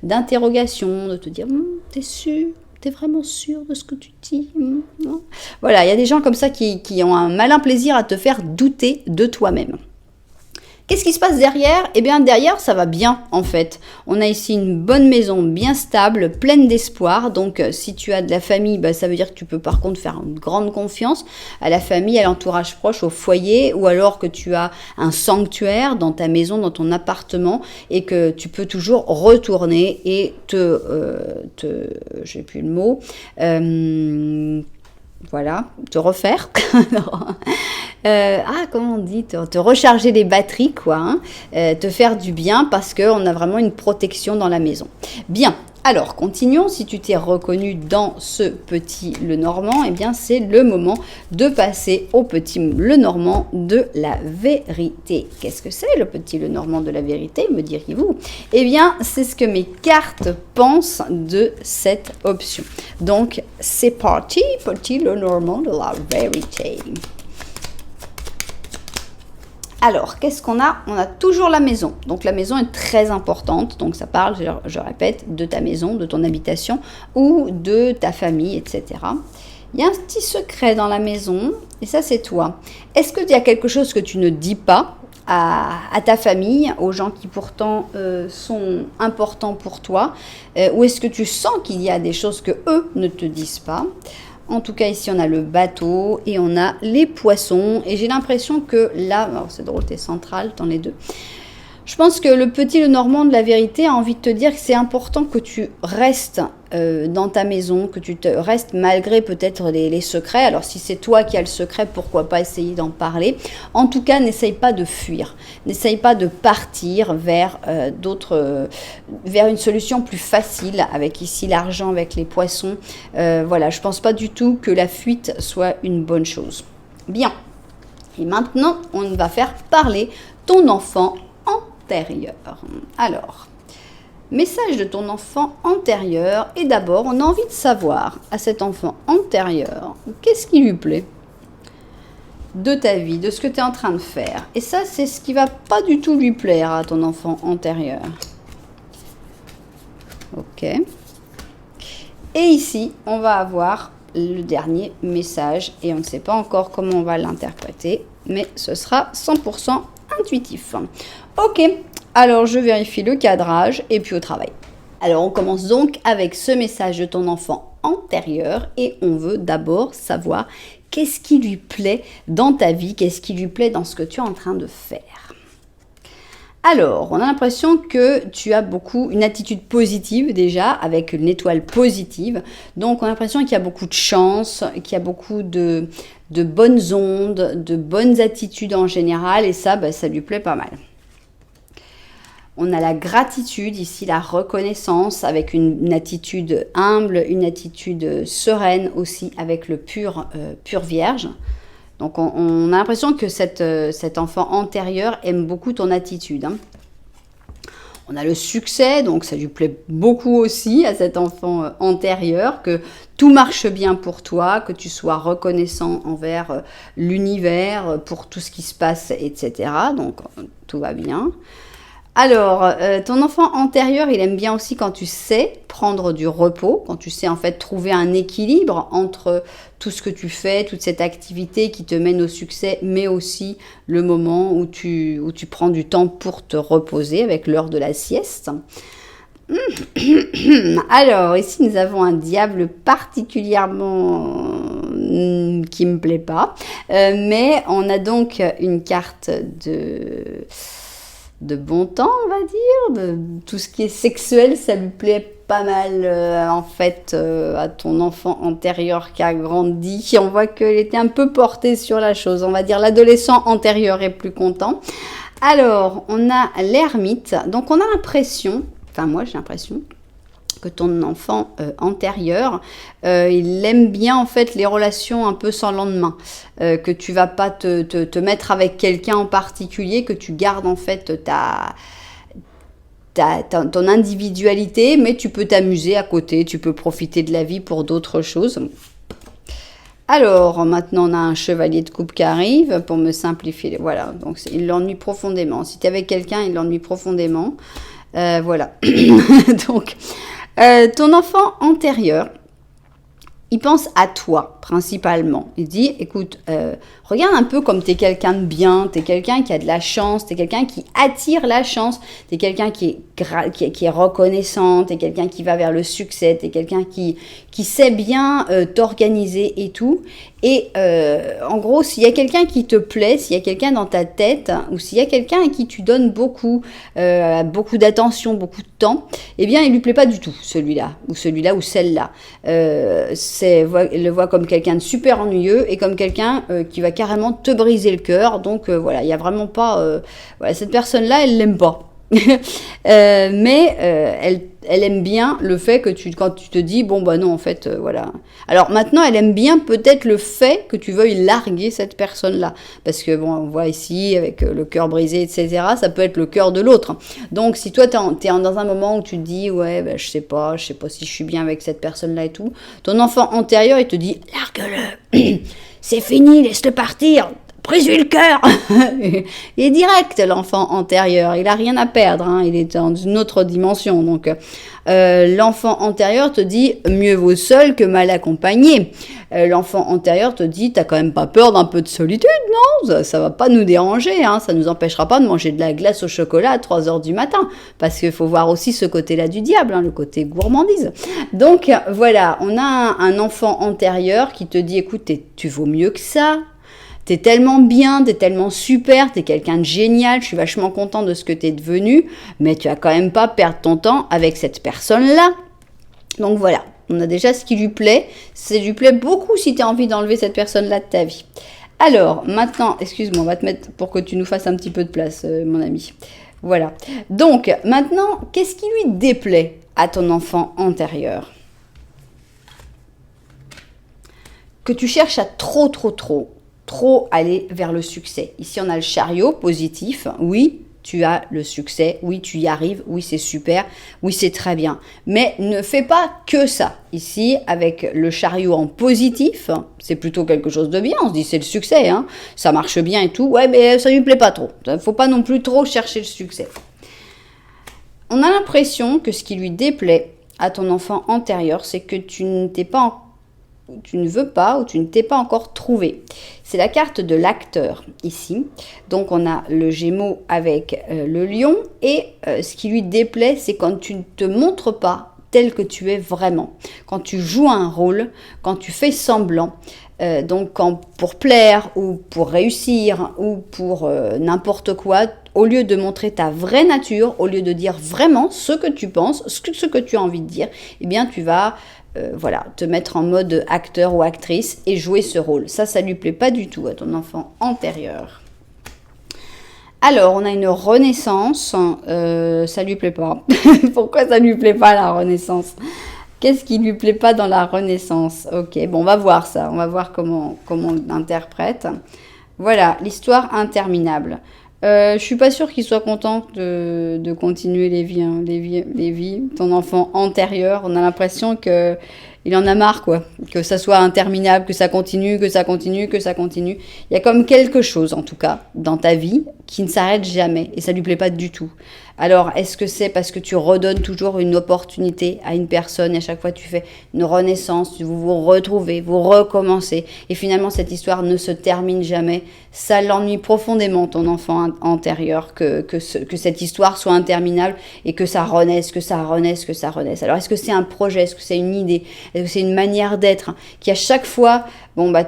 d'interrogations, de te dire « t'es sûr ? T'es vraiment sûr de ce que tu dis ? Non ?» Voilà, il y a des gens comme ça qui ont un malin plaisir à te faire douter de toi-même. Qu'est-ce qui se passe derrière ? Eh bien, derrière, ça va bien, en fait. On a ici une bonne maison, bien stable, pleine d'espoir. Donc, si tu as de la famille, ça veut dire que tu peux, par contre, faire une grande confiance à la famille, à l'entourage proche, au foyer, ou alors que tu as un sanctuaire dans ta maison, dans ton appartement, et que tu peux toujours retourner et j'ai plus le mot, voilà, te refaire. Comment on dit, te recharger les batteries, quoi, hein, te faire du bien parce qu'on a vraiment une protection dans la maison. Bien, alors continuons. Si tu t'es reconnu dans ce petit Lenormand, eh bien c'est le moment de passer au petit Lenormand de la vérité. Qu'est-ce que c'est le petit Lenormand de la vérité, me diriez-vous ? Eh bien, c'est ce que mes cartes pensent de cette option. Donc, c'est parti, petit Lenormand de la vérité. Alors, qu'est-ce qu'on a ? On a toujours la maison. Donc, la maison est très importante. Donc, ça parle, je répète, de ta maison, de ton habitation ou de ta famille, etc. Il y a un petit secret dans la maison et ça, c'est toi. Est-ce qu'il y a quelque chose que tu ne dis pas à ta famille, aux gens qui pourtant sont importants pour toi, ou est-ce que tu sens qu'il y a des choses que eux ne te disent pas ? En tout cas, ici, on a le bateau et on a les poissons. Et j'ai l'impression que là, alors c'est drôle, t'es central dans les deux. Je pense que le petit Lenormand de la vérité a envie de te dire que c'est important que tu restes dans ta maison, que tu te restes malgré peut-être les secrets. Alors si c'est toi qui as le secret, pourquoi pas essayer d'en parler. En tout cas, n'essaye pas de fuir. N'essaye pas de partir vers vers une solution plus facile, avec ici l'argent, avec les poissons. Voilà, je pense pas du tout que la fuite soit une bonne chose. Bien. Et maintenant, on va faire parler ton enfant antérieur. Alors, message de ton enfant antérieur. Et d'abord, on a envie de savoir à cet enfant antérieur, qu'est-ce qui lui plaît de ta vie, de ce que tu es en train de faire. Et ça, c'est ce qui va pas du tout lui plaire à ton enfant antérieur. Ok. Et ici, on va avoir le dernier message. Et on ne sait pas encore comment on va l'interpréter, mais ce sera 100% intuitif. Ok, alors je vérifie le cadrage et puis au travail. Alors on commence donc avec ce message de ton enfant antérieur et on veut d'abord savoir qu'est-ce qui lui plaît dans ta vie, qu'est-ce qui lui plaît dans ce que tu es en train de faire. Alors, on a l'impression que tu as une attitude positive déjà, avec une étoile positive. Donc, on a l'impression qu'il y a beaucoup de chance, qu'il y a beaucoup de bonnes ondes, de bonnes attitudes en général. Et ça, ça lui plaît pas mal. On a la gratitude, ici la reconnaissance, avec une attitude humble, une attitude sereine aussi, avec le pur vierge. Donc, on a l'impression que cet enfant antérieur aime beaucoup ton attitude. Hein. On a le succès, donc ça lui plaît beaucoup aussi à cet enfant antérieur, que tout marche bien pour toi, que tu sois reconnaissant envers l'univers, pour tout ce qui se passe, etc. Donc, tout va bien. Alors, ton enfant antérieur, il aime bien aussi quand tu sais prendre du repos, quand tu sais en fait trouver un équilibre entre tout ce que tu fais, toute cette activité qui te mène au succès, mais aussi le moment où tu prends du temps pour te reposer avec l'heure de la sieste. Alors, ici, nous avons un diable particulièrement qui me plaît pas, mais on a donc une carte de bon temps, on va dire, de tout ce qui est sexuel, ça lui plaît pas mal en fait à ton enfant antérieur qui a grandi. On voit qu'il était un peu porté sur la chose. On va dire l'adolescent antérieur est plus content. Alors, on a l'ermite. Donc, on a l'impression, enfin moi j'ai l'impression, que ton enfant antérieur, il aime bien en fait les relations un peu sans lendemain, que tu vas pas te mettre avec quelqu'un en particulier, que tu gardes en fait ton individualité, mais tu peux t'amuser à côté, tu peux profiter de la vie pour d'autres choses. Alors, maintenant, on a un chevalier de coupe qui arrive pour me simplifier. Voilà, donc il l'ennuie profondément. Si tu es avec quelqu'un, il l'ennuie profondément. Voilà. Donc, ton enfant antérieur, il pense à toi, principalement. Il dit, écoute, regarde un peu comme tu es quelqu'un de bien, tu es quelqu'un qui a de la chance, tu es quelqu'un qui attire la chance, tu es quelqu'un qui est reconnaissant, tu es quelqu'un qui va vers le succès, tu es quelqu'un qui sait bien t'organiser et tout. Et en gros, s'il y a quelqu'un qui te plaît, s'il y a quelqu'un dans ta tête, ou s'il y a quelqu'un à qui tu donnes beaucoup d'attention, beaucoup de temps, eh bien, il lui plaît pas du tout, celui-là ou celle-là. Il le voit comme quelqu'un de super ennuyeux et comme quelqu'un qui va carrément te briser le cœur. Donc voilà, il y a vraiment pas... voilà, cette personne-là, elle l'aime pas. Mais elle aime bien le fait que quand tu te dis bon bah non en fait voilà. Alors maintenant elle aime bien peut-être le fait que tu veuilles larguer cette personne-là, parce que bon on voit ici avec le cœur brisé etc, ça peut être le cœur de l'autre. Donc si toi t'es dans un moment où tu te dis ouais bah, je sais pas si je suis bien avec cette personne-là et tout, ton enfant antérieur il te dit largue-le, c'est fini, laisse-le partir. Brise-lui le cœur. Il est direct, l'enfant antérieur. Il n'a rien à perdre. Hein. Il est dans une autre dimension. Donc, l'enfant antérieur te dit mieux vaut seul que mal accompagné. L'enfant antérieur te dit t'as quand même pas peur d'un peu de solitude, non? Ça va pas nous déranger. Hein. Ça nous empêchera pas de manger de la glace au chocolat à 3h du matin. Parce qu'il faut voir aussi ce côté-là du diable, hein, le côté gourmandise. Donc, voilà, on a un enfant antérieur qui te dit écoute, tu vaux mieux que ça. T'es tellement bien, t'es tellement super, t'es quelqu'un de génial, je suis vachement content de ce que t'es devenu, mais tu vas quand même pas perdre ton temps avec cette personne-là. Donc voilà, on a déjà ce qui lui plaît. Ça lui plaît beaucoup si tu as envie d'enlever cette personne-là de ta vie. Alors, maintenant, excuse-moi, on va te mettre pour que tu nous fasses un petit peu de place, mon ami. Voilà. Donc, maintenant, qu'est-ce qui lui déplaît à ton enfant antérieur? Que tu cherches à trop aller vers le succès. Ici, on a le chariot positif. Oui, tu as le succès. Oui, tu y arrives. Oui, c'est super. Oui, c'est très bien. Mais ne fais pas que ça. Ici, avec le chariot en positif, c'est plutôt quelque chose de bien. On se dit, c'est le succès. Hein. Ça marche bien et tout. Ouais, mais ça lui plaît pas trop. Il ne faut pas non plus trop chercher le succès. On a l'impression que ce qui lui déplaît à ton enfant antérieur, c'est que tu ne veux pas ou tu ne t'es pas encore trouvé. C'est la carte de l'acteur ici. Donc on a le Gémeaux avec le lion et ce qui lui déplaît, c'est quand tu ne te montres pas tel que tu es vraiment. Quand tu joues un rôle, quand tu fais semblant. Donc quand pour plaire ou pour réussir ou pour n'importe quoi, au lieu de montrer ta vraie nature, au lieu de dire vraiment ce que tu penses, ce que tu as envie de dire, eh bien tu vas te mettre en mode acteur ou actrice et jouer ce rôle. Ça lui plaît pas du tout à ton enfant antérieur. Alors, on a une renaissance, ça lui plaît pas. Pourquoi ça lui plaît pas la renaissance? Qu'est-ce qui lui plaît pas dans la renaissance? Ok, bon, on va voir ça, on va voir comment on l'interprète. Voilà, l'histoire interminable. Je suis pas sûre qu'il soit content de continuer les vies, hein, les vies. Ton enfant antérieur, on a l'impression que il en a marre, quoi. Que ça soit interminable, que ça continue. Il y a comme quelque chose, en tout cas, dans ta vie qui ne s'arrête jamais et ça lui plaît pas du tout. Alors, est-ce que c'est parce que tu redonnes toujours une opportunité à une personne et à chaque fois tu fais une renaissance, vous vous retrouvez, vous recommencez et finalement cette histoire ne se termine jamais? Ça l'ennuie profondément, ton enfant antérieur, que cette histoire soit interminable et que ça renaisse. Alors, est-ce que c'est un projet? Est-ce que c'est une idée? Est-ce que c'est une manière d'être qui à chaque fois,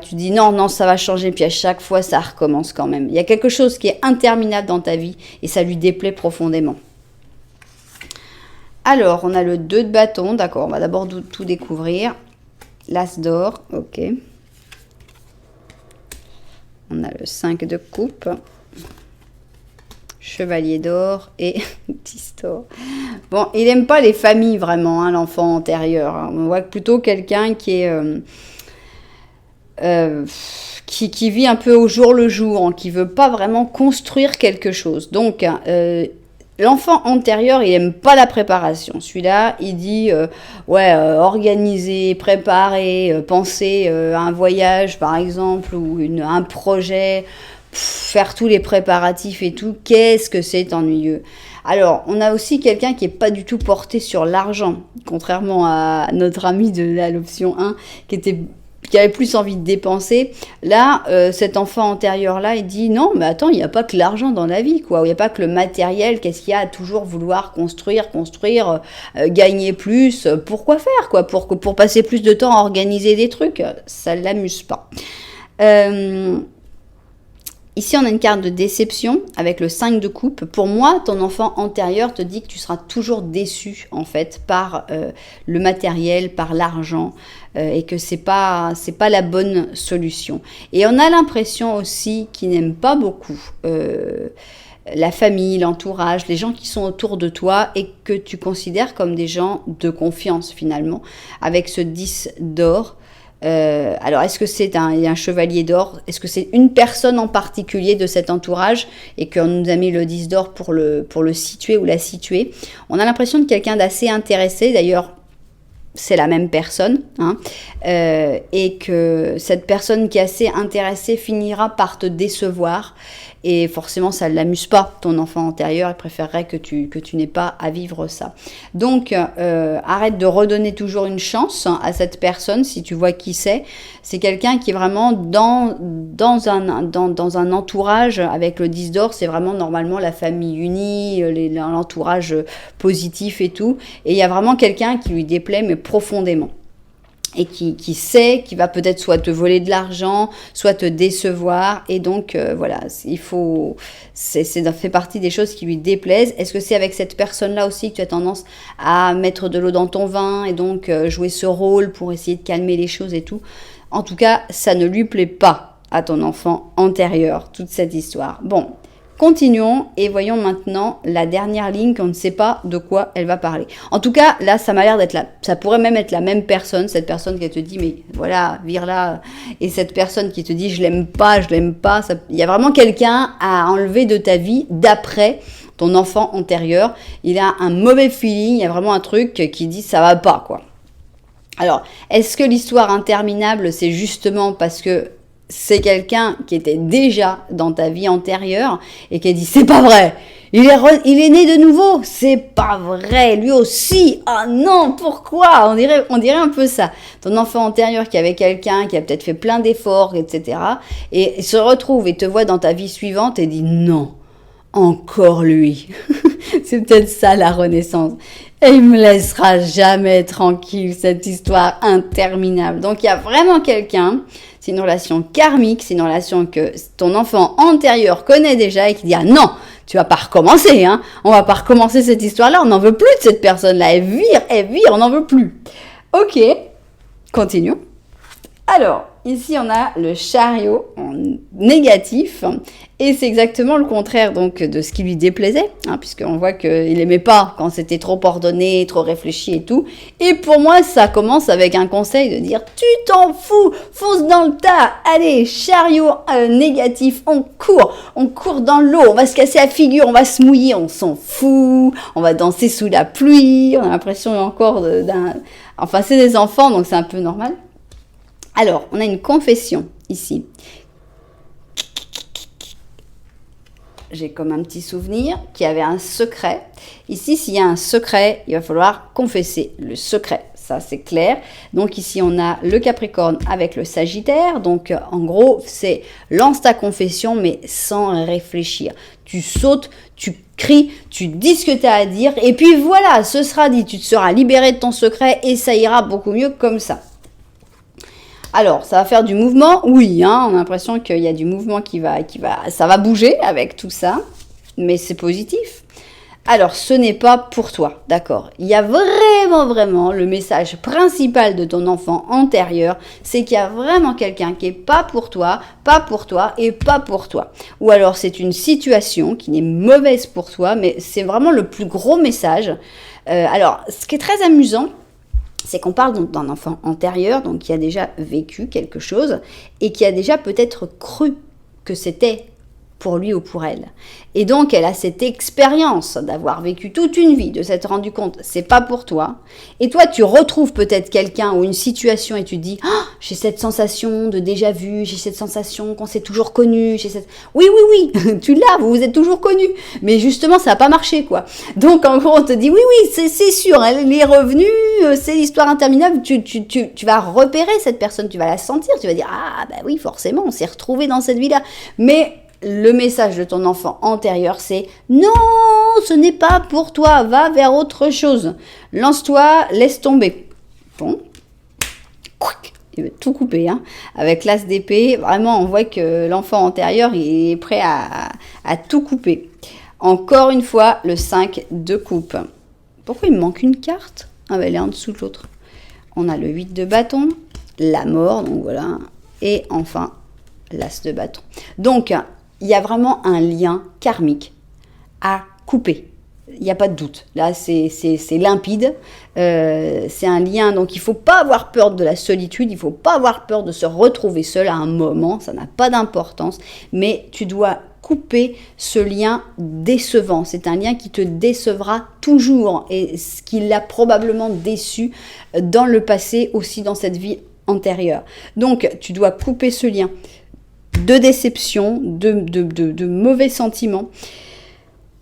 tu dis non, ça va changer, puis à chaque fois, ça recommence quand même. Il y a quelque chose qui est interminable dans ta vie et ça lui déplaît profondément. Alors, on a le 2 de bâton, d'accord, on va d'abord tout découvrir. L'As d'or, ok. On a le 5 de coupe. Chevalier d'or et 10 d'or. Bon, il n'aime pas les familles vraiment, hein, l'enfant antérieur. Hein. On voit plutôt quelqu'un qui est... qui vit un peu au jour le jour, hein, qui veut pas vraiment construire quelque chose. Donc, l'enfant antérieur, il aime pas la préparation. Celui-là, il dit, organiser, préparer, penser à un voyage, par exemple, ou un projet, faire tous les préparatifs et tout. Qu'est-ce que c'est ennuyeux. Alors, on a aussi quelqu'un qui est pas du tout porté sur l'argent, contrairement à notre ami de l'option 1, qui avait plus envie de dépenser. Là, cet enfant antérieur-là, il dit non, mais attends, il n'y a pas que l'argent dans la vie, quoi. Il n'y a pas que le matériel. Qu'est-ce qu'il y a à toujours vouloir construire, gagner plus. Pourquoi faire, quoi, pour passer plus de temps à organiser des trucs. Ça ne l'amuse pas. Ici, on a une carte de déception avec le 5 de coupe. Pour moi, ton enfant antérieur te dit que tu seras toujours déçu, en fait, par le matériel, par l'argent, et que c'est pas la bonne solution. Et on a l'impression aussi qu'il n'aime pas beaucoup la famille, l'entourage, les gens qui sont autour de toi et que tu considères comme des gens de confiance, finalement, avec ce 10 d'or. Alors, est-ce que c'est un chevalier d'or? Est-ce que c'est une personne en particulier de cet entourage et qu'on nous a mis le 10 d'or pour le situer ou la situer? On a l'impression de quelqu'un d'assez intéressé, d'ailleurs, c'est la même personne, hein, et que cette personne qui est assez intéressée finira par te décevoir. Et forcément, ça ne l'amuse pas, ton enfant antérieur. Il préférerait que tu n'aies pas à vivre ça. Donc, arrête de redonner toujours une chance à cette personne, si tu vois qui c'est. C'est quelqu'un qui est vraiment dans un entourage avec le 10 d'or. C'est vraiment normalement la famille unie, l'entourage positif et tout. Et il y a vraiment quelqu'un qui lui déplaît, mais profondément. Et qui sait, qui va peut-être soit te voler de l'argent, soit te décevoir. Et donc, voilà, ça fait partie des choses qui lui déplaisent. Est-ce que c'est avec cette personne-là aussi que tu as tendance à mettre de l'eau dans ton vin et donc jouer ce rôle pour essayer de calmer les choses et tout? En tout cas, ça ne lui plaît pas à ton enfant antérieur, toute cette histoire. Bon. Continuons et voyons maintenant la dernière ligne qu'on ne sait pas de quoi elle va parler. En tout cas, là, ça m'a l'air d'être ça pourrait même être la même personne, cette personne qui te dit, mais voilà, vire là, et cette personne qui te dit, je l'aime pas. Il y a vraiment quelqu'un à enlever de ta vie d'après ton enfant antérieur. Il a un mauvais feeling, il y a vraiment un truc qui dit, ça va pas, quoi. Alors, est-ce que l'histoire interminable, c'est justement parce que c'est quelqu'un qui était déjà dans ta vie antérieure et qui a dit c'est pas vrai, il est né de nouveau, c'est pas vrai, lui aussi, ah non, pourquoi, on dirait un peu ça, ton enfant antérieur qui avait quelqu'un qui a peut-être fait plein d'efforts, etc. et se retrouve et te voit dans ta vie suivante et dit non, encore lui. C'est peut-être ça la renaissance. Et il me laissera jamais tranquille, cette histoire interminable. Donc il y a vraiment quelqu'un, c'est une relation karmique, c'est une relation que ton enfant antérieur connaît déjà et qui dit ah non, tu vas pas recommencer, hein. On va pas recommencer cette histoire-là, on n'en veut plus de cette personne-là. Elle vire, on n'en veut plus. Ok, continuons. Alors, ici on a le chariot en négatif et c'est exactement le contraire donc de ce qui lui déplaisait, hein, puisqu'on voit qu'il n'aimait pas quand c'était trop ordonné, trop réfléchi et tout. Et pour moi, ça commence avec un conseil de dire tu t'en fous, fonce dans le tas, allez, chariot négatif, on court dans l'eau, on va se casser la figure, on va se mouiller, on s'en fout, on va danser sous la pluie, on a l'impression encore enfin c'est des enfants donc c'est un peu normal. Alors, on a une confession ici. J'ai comme un petit souvenir qu'il y avait un secret. Ici, s'il y a un secret, il va falloir confesser le secret. Ça, c'est clair. Donc ici, on a le Capricorne avec le Sagittaire. Donc, en gros, c'est lance ta confession, mais sans réfléchir. Tu sautes, tu cries, tu dis ce que tu as à dire. Et puis voilà, ce sera dit. Tu te seras libéré de ton secret et ça ira beaucoup mieux comme ça. Alors, ça va faire du mouvement, oui, hein, on a l'impression qu'il y a du mouvement ça va bouger avec tout ça, mais c'est positif. alors ce n'est pas pour toi, d'accord? Il y a vraiment le message principal de ton enfant antérieur, c'est qu'il y a vraiment quelqu'un qui est pas pour toi et pas pour toi. Ou alors c'est une situation qui n'est mauvaise pour toi, mais c'est vraiment le plus gros message. Alors, ce qui est très amusant, c'est qu'on parle donc d'un enfant antérieur, donc qui a déjà vécu quelque chose et qui a déjà peut-être cru que c'était pour lui ou pour elle. Et donc, elle a cette expérience d'avoir vécu toute une vie, de s'être rendu compte, c'est pas pour toi. Et toi, tu retrouves peut-être quelqu'un ou une situation et tu te dis, ah, j'ai cette sensation de déjà vu, j'ai cette sensation qu'on s'est toujours connu, Oui, tu l'as, vous vous êtes toujours connus. Mais justement, ça n'a pas marché, quoi. Donc, en gros, on te dit, oui, c'est sûr, elle est revenue, c'est l'histoire interminable, tu vas repérer cette personne, tu vas la sentir, tu vas dire, ah, bah oui, forcément, on s'est retrouvés dans cette vie-là. Mais le message de ton enfant antérieur, c'est non, ce n'est pas pour toi, va vers autre chose. Lance-toi, laisse tomber. Bon, il va tout couper. Hein. Avec l'as d'épée, vraiment, on voit que l'enfant antérieur il est prêt à tout couper. Encore une fois, le 5 de coupe. Pourquoi il me manque une carte? Ah ben, elle est en dessous de l'autre. On a le 8 de bâton, la mort, donc voilà, et enfin, l'as de bâton. Donc, il y a vraiment un lien karmique à couper. Il n'y a pas de doute. Là, c'est limpide. C'est un lien, donc il ne faut pas avoir peur de la solitude, il ne faut pas avoir peur de se retrouver seul à un moment, ça n'a pas d'importance, mais tu dois couper ce lien décevant. C'est un lien qui te décevra toujours et ce qui l'a probablement déçu dans le passé, aussi dans cette vie antérieure. Donc, tu dois couper ce lien de déception, de mauvais sentiments.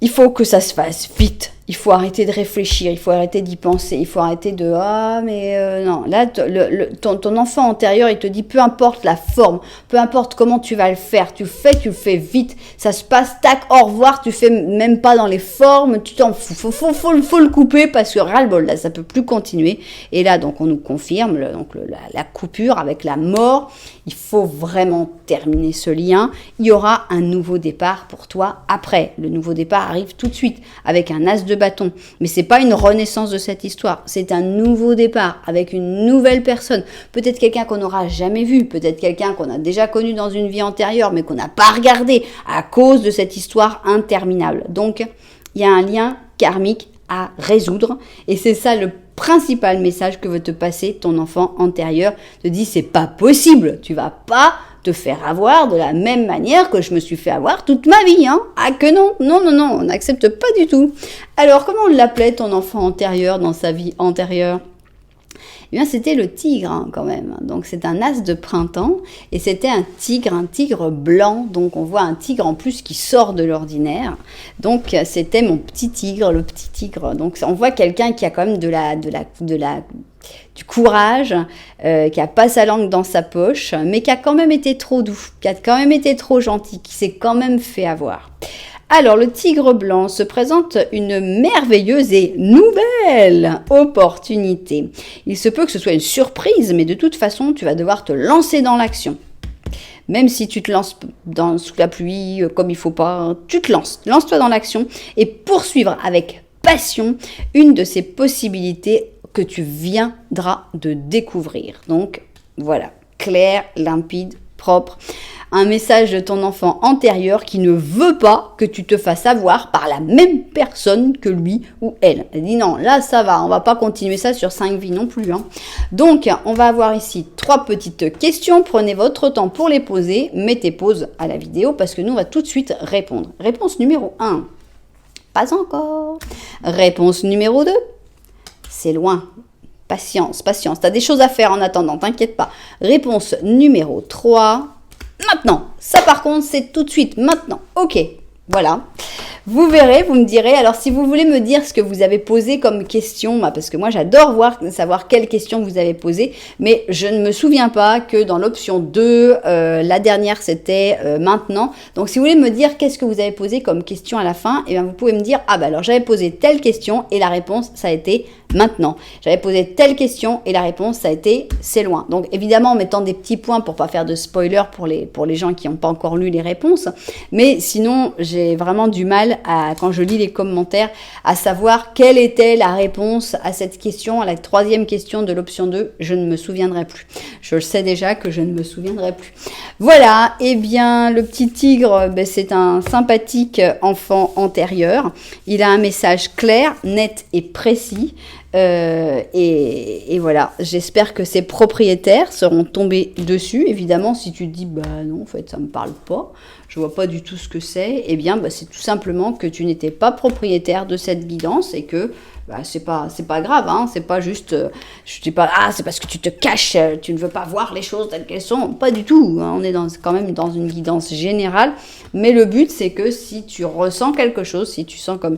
Il faut que ça se fasse vite. Il faut arrêter de réfléchir, il faut arrêter d'y penser, il faut arrêter de « Ah, mais non ». Là, ton enfant antérieur, il te dit peu importe la forme, peu importe comment tu vas le faire, tu le fais vite. Ça se passe, tac, au revoir, tu fais même pas dans les formes, tu t'en fous. Faut le couper parce que ras-le-bol, là, ça peut plus continuer. Et là, donc, on nous confirme la coupure avec la mort. Il faut vraiment terminer ce lien. Il y aura un nouveau départ pour toi après. Le nouveau départ arrive tout de suite avec un as de bâton. Mais c'est pas une renaissance de cette histoire. C'est un nouveau départ avec une nouvelle personne. Peut-être quelqu'un qu'on n'aura jamais vu. Peut-être quelqu'un qu'on a déjà connu dans une vie antérieure mais qu'on n'a pas regardé à cause de cette histoire interminable. Donc, il y a un lien karmique à résoudre et c'est ça le principal message que veut te passer ton enfant antérieur. Te dit c'est pas possible, tu vas pas te faire avoir de la même manière que je me suis fait avoir toute ma vie, hein. Ah que non, on n'accepte pas du tout. Alors comment on l'appelait ton enfant antérieur dans sa vie antérieure? Eh bien, c'était le tigre, hein, quand même. Donc, c'est un as de printemps et c'était un tigre blanc. Donc, on voit un tigre en plus qui sort de l'ordinaire. Donc, c'était mon petit tigre, le petit tigre. Donc, on voit quelqu'un qui a quand même du courage, qui a pas sa langue dans sa poche, mais qui a quand même été trop doux, qui a quand même été trop gentil, qui s'est quand même fait avoir. Alors, le tigre blanc se présente une merveilleuse et nouvelle opportunité. Il se peut que ce soit une surprise, mais de toute façon, tu vas devoir te lancer dans l'action. Même si tu te lances sous la pluie, comme il faut pas, tu te lances. Lance-toi dans l'action et poursuivre avec passion une de ces possibilités que tu viendras de découvrir. Donc, voilà, clair, limpide, propre. Un message de ton enfant antérieur qui ne veut pas que tu te fasses avoir par la même personne que lui ou elle. Elle dit non, là ça va, on va pas continuer ça sur 5 vies non plus. Hein. Donc, on va avoir ici 3 petites questions. Prenez votre temps pour les poser. Mettez pause à la vidéo parce que nous, on va tout de suite répondre. Réponse numéro 1. Pas encore. Réponse numéro 2. C'est loin. Patience. T'as des choses à faire en attendant, t'inquiète pas. Réponse numéro 3. Maintenant, ça par contre, c'est tout de suite, maintenant. Ok, voilà. Vous verrez, vous me direz. Alors, si vous voulez me dire ce que vous avez posé comme question, parce que moi, j'adore savoir quelles questions vous avez posées, mais je ne me souviens pas que dans l'option 2, la dernière, c'était maintenant. Donc, si vous voulez me dire qu'est-ce que vous avez posé comme question à la fin, eh bien, vous pouvez me dire, ah bah alors, j'avais posé telle question et la réponse, ça a été maintenant. J'avais posé telle question et la réponse, ça a été c'est loin. Donc évidemment, en mettant des petits points pour pas faire de spoiler pour les gens qui n'ont pas encore lu les réponses. Mais sinon, j'ai vraiment du mal quand je lis les commentaires, à savoir quelle était la réponse à cette question, à la troisième question de l'option 2. Je ne me souviendrai plus. Je le sais déjà que je ne me souviendrai plus. Voilà, et bien le petit tigre, c'est un sympathique enfant antérieur. Il a un message clair, net et précis. Et voilà, j'espère que ses propriétaires seront tombés dessus. Évidemment, si tu te dis, bah non, en fait, ça me parle pas, je vois pas du tout ce que c'est, eh bien, c'est tout simplement que tu n'étais pas propriétaire de cette guidance et que c'est pas grave, hein, c'est pas juste, je dis pas, c'est parce que tu te caches, tu ne veux pas voir les choses telles qu'elles sont, pas du tout, hein, on est quand même dans une guidance générale, mais le but c'est que si tu ressens quelque chose, si tu sens comme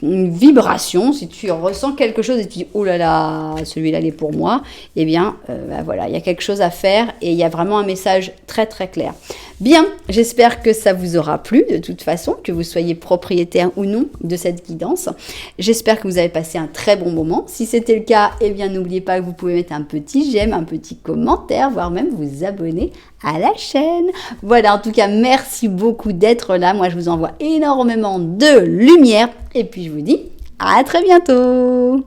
une vibration, si tu ressens quelque chose et tu dis, oh là là, celui-là il est pour moi, eh bien, voilà, il y a quelque chose à faire et il y a vraiment un message très très clair. Bien, j'espère que ça vous aura plu de toute façon, que vous soyez propriétaire ou non de cette guidance. J'espère que vous avez passé un très bon moment. Si c'était le cas, eh bien n'oubliez pas que vous pouvez mettre un petit j'aime, un petit commentaire, voire même vous abonner à la chaîne. Voilà, en tout cas, merci beaucoup d'être là. Moi, je vous envoie énormément de lumière et puis je vous dis à très bientôt.